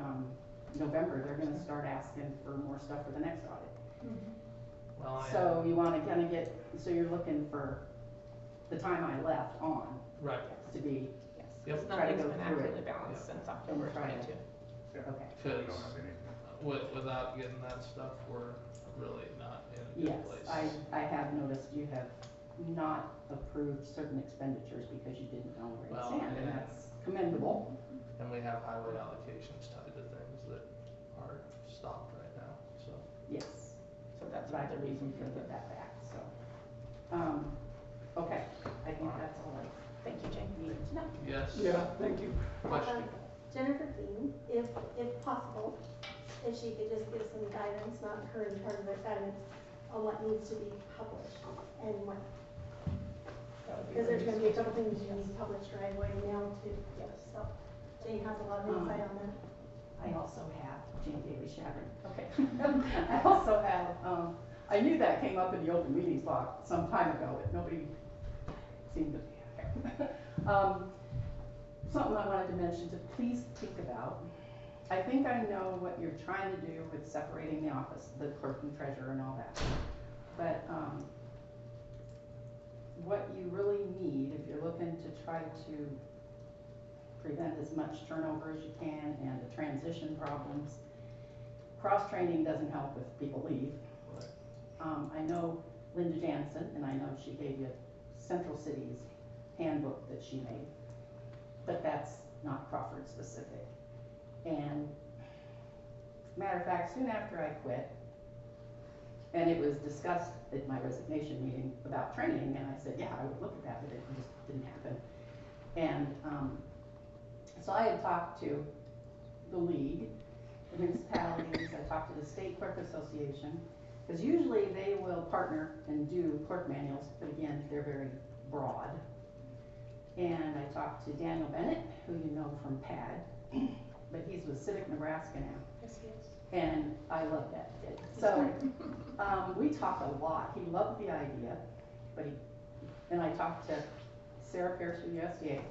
November, they're gonna start asking for more stuff for the next audit. Well, So you wanna kinda get, so you're looking for the time I left on right. to be, Yep. Because Try to nothing's go been through it. accurately balanced since October And try to- 22. Yeah. okay. We don't Because have anything. without getting that stuff, we're really not in a Yes, good place. I have noticed you have not approved certain expenditures because you didn't know where Well, they stand, and yeah. that's commendable. And we have highway allocations tied to things that are stopped right now, so. Yes, So that's but I another believe reason we for can the, get that back, so. Okay, I think that's all I thank you, Jane. need to know. Yes. Yeah, thank you. Question? Jennifer Dean, if possible, if she could just give some guidance, not her in charge of it, guidance on what needs to be published and what. Because there's gonna be a couple things you need published right away now too. Yes. So Jane has a lot of insight on that. I also have, Jane Daly Shavron, okay. I also have, I knew that came up in the open meetings law some time ago, but nobody seemed to, okay. Something I wanted to mention to please think about. I think I know what you're trying to do with separating the office, the clerk and treasurer and all that. But, what you really need, if you're looking to try to prevent as much turnover as you can and the transition problems. Cross-training doesn't help if people leave. I know Linda Jansen, and I know she gave you Central City's handbook that she made, but that's not Crawford specific. And matter of fact, soon after I quit, and it was discussed at my resignation meeting about training, and I said, yeah, I would look at that, but it just didn't happen. And so I had talked to the league, the municipalities, I talked to the State Clerk Association, because usually they will partner and do clerk manuals, but again, they're very broad. And I talked to Daniel Bennett, who you know from PAD, but he's with Civic Nebraska now. Yes, yes. And I love that kid. So we talked a lot. He loved the idea, but and I talked to Sarah Pierce from USDA,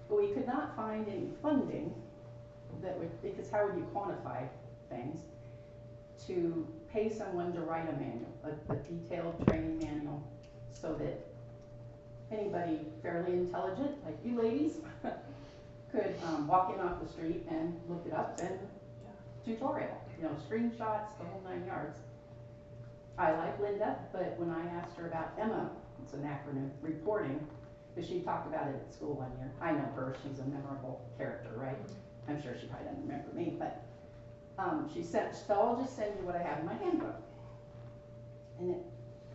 but we could not find any funding that would, because how would you quantify things, to pay someone to write a manual, a detailed training manual, so that anybody fairly intelligent, like you ladies, could walk in off the street and look it up and tutorial, you know, screenshots, the whole 9 yards. I like Linda, but when I asked her about Emma, it's an acronym, reporting, because she talked about it at school one year. I know her, she's a memorable character, right? I'm sure she probably doesn't remember me, but she said, so I'll just send you what I have in my handbook. And it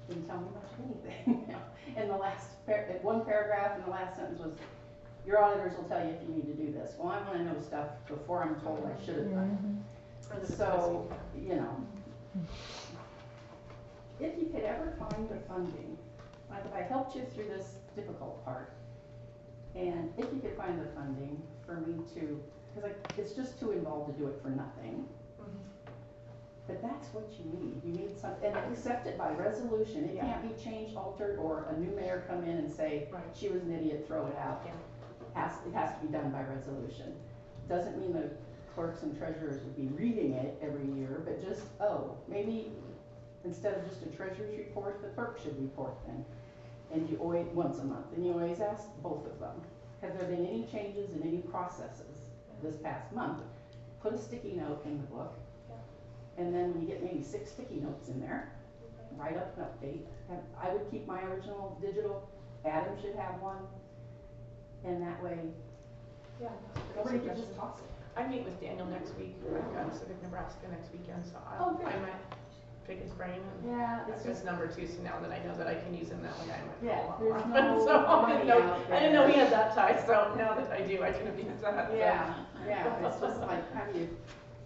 didn't tell me much of anything. In the last, one paragraph in the last sentence was, your auditors will tell you if you need to do this. Well, I want to know stuff before I'm told I should have done it. So, you know, if you could ever find the funding, like if I helped you through this difficult part, and if you could find the funding for me to, because it's just too involved to do it for nothing. But that's what you need. You need something, and accept it by resolution. It can't be changed, altered, or a new mayor come in and say, she was an idiot, throw it out. It has to be done by resolution. Doesn't mean the clerks and treasurers would be reading it every year, but just, maybe instead of just a treasurer's report, the clerk should report then. And you always, once a month, and you always ask both of them, have there been any changes in any processes this past month? Put a sticky note in the book. And then when you get maybe 6 sticky notes in there, write up an update. I would keep my original digital. Adam should have one. And that way, nobody can just toss it. I meet with Daniel next week. I've got Civic Nebraska next weekend, so I might pick his brain. And it's his number too, so now that I know that I can use him that way, I might call him more. So I didn't know he had that tie, so now that I do, I can abuse that. It's just like,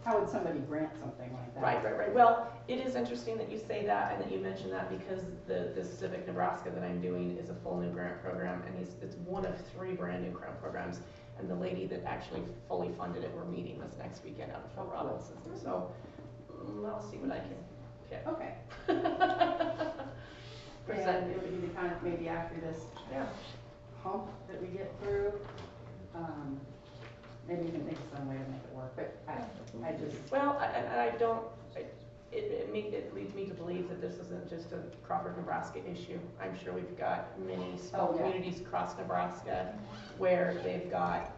how would somebody grant something like that? Right. Well, it is interesting that you say that and that you mention that, because the Civic Nebraska that I'm doing is a full new grant program, and it's one of 3 brand new grant programs. And the lady that actually fully funded it, we're meeting this next weekend out of Fort Robinson. So I'll see what I can get. Okay. And it would be the kind of, maybe after this hump that we get through, maybe we can think of some way to make it work, but I just. Well, it leads me to believe that this isn't just a Crawford, Nebraska issue. I'm sure we've got many small communities across Nebraska where they've got,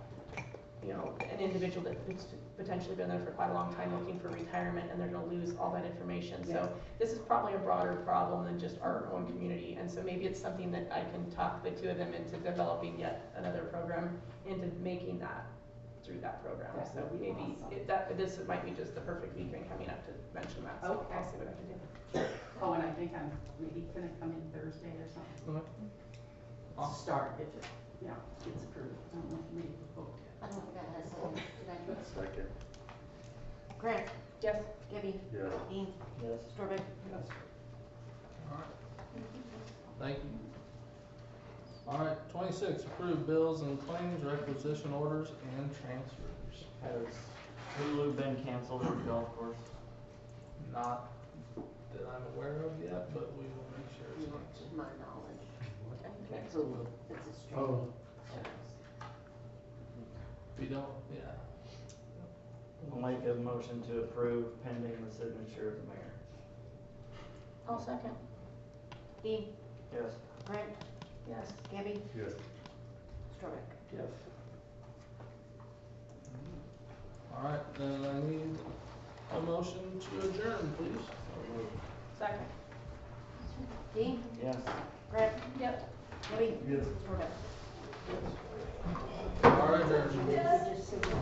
an individual that's potentially been there for quite a long time looking for retirement, and they're gonna lose all that information. So this is probably a broader problem than just our own community, and so maybe it's something that I can talk the 2 of them into developing yet another program, into making that through that program. So maybe this might be just the perfect weekend coming up to mention that. So I'll see what I can do. Oh, and I think I'm maybe gonna come in Thursday or something. Start if it, gets approved. I don't know if maybe I don't think I had a second. Did I? Second. Grant? Yes. Gibby? Yes. Dean? Yes. Storbeck? Yes. Alright. Thank you. Alright, 26, approve bills and claims, requisition orders, and transfers. Has Hulu been canceled at the golf course? Not that I'm aware of yet, but we will make sure it's not. To my knowledge. It's It's a streaming service. If you don't, I'll make a motion to approve pending the signature of the mayor. I'll second. Dean? Yes. Grant? Yes. Gibby? Yes. Storbeck? Yes. Alright, then I need a motion to adjourn, please. Second. Dean? Yes. Grant? Yep. Gibby? Yes. Storbeck? Alright, adjourn. Just so you know.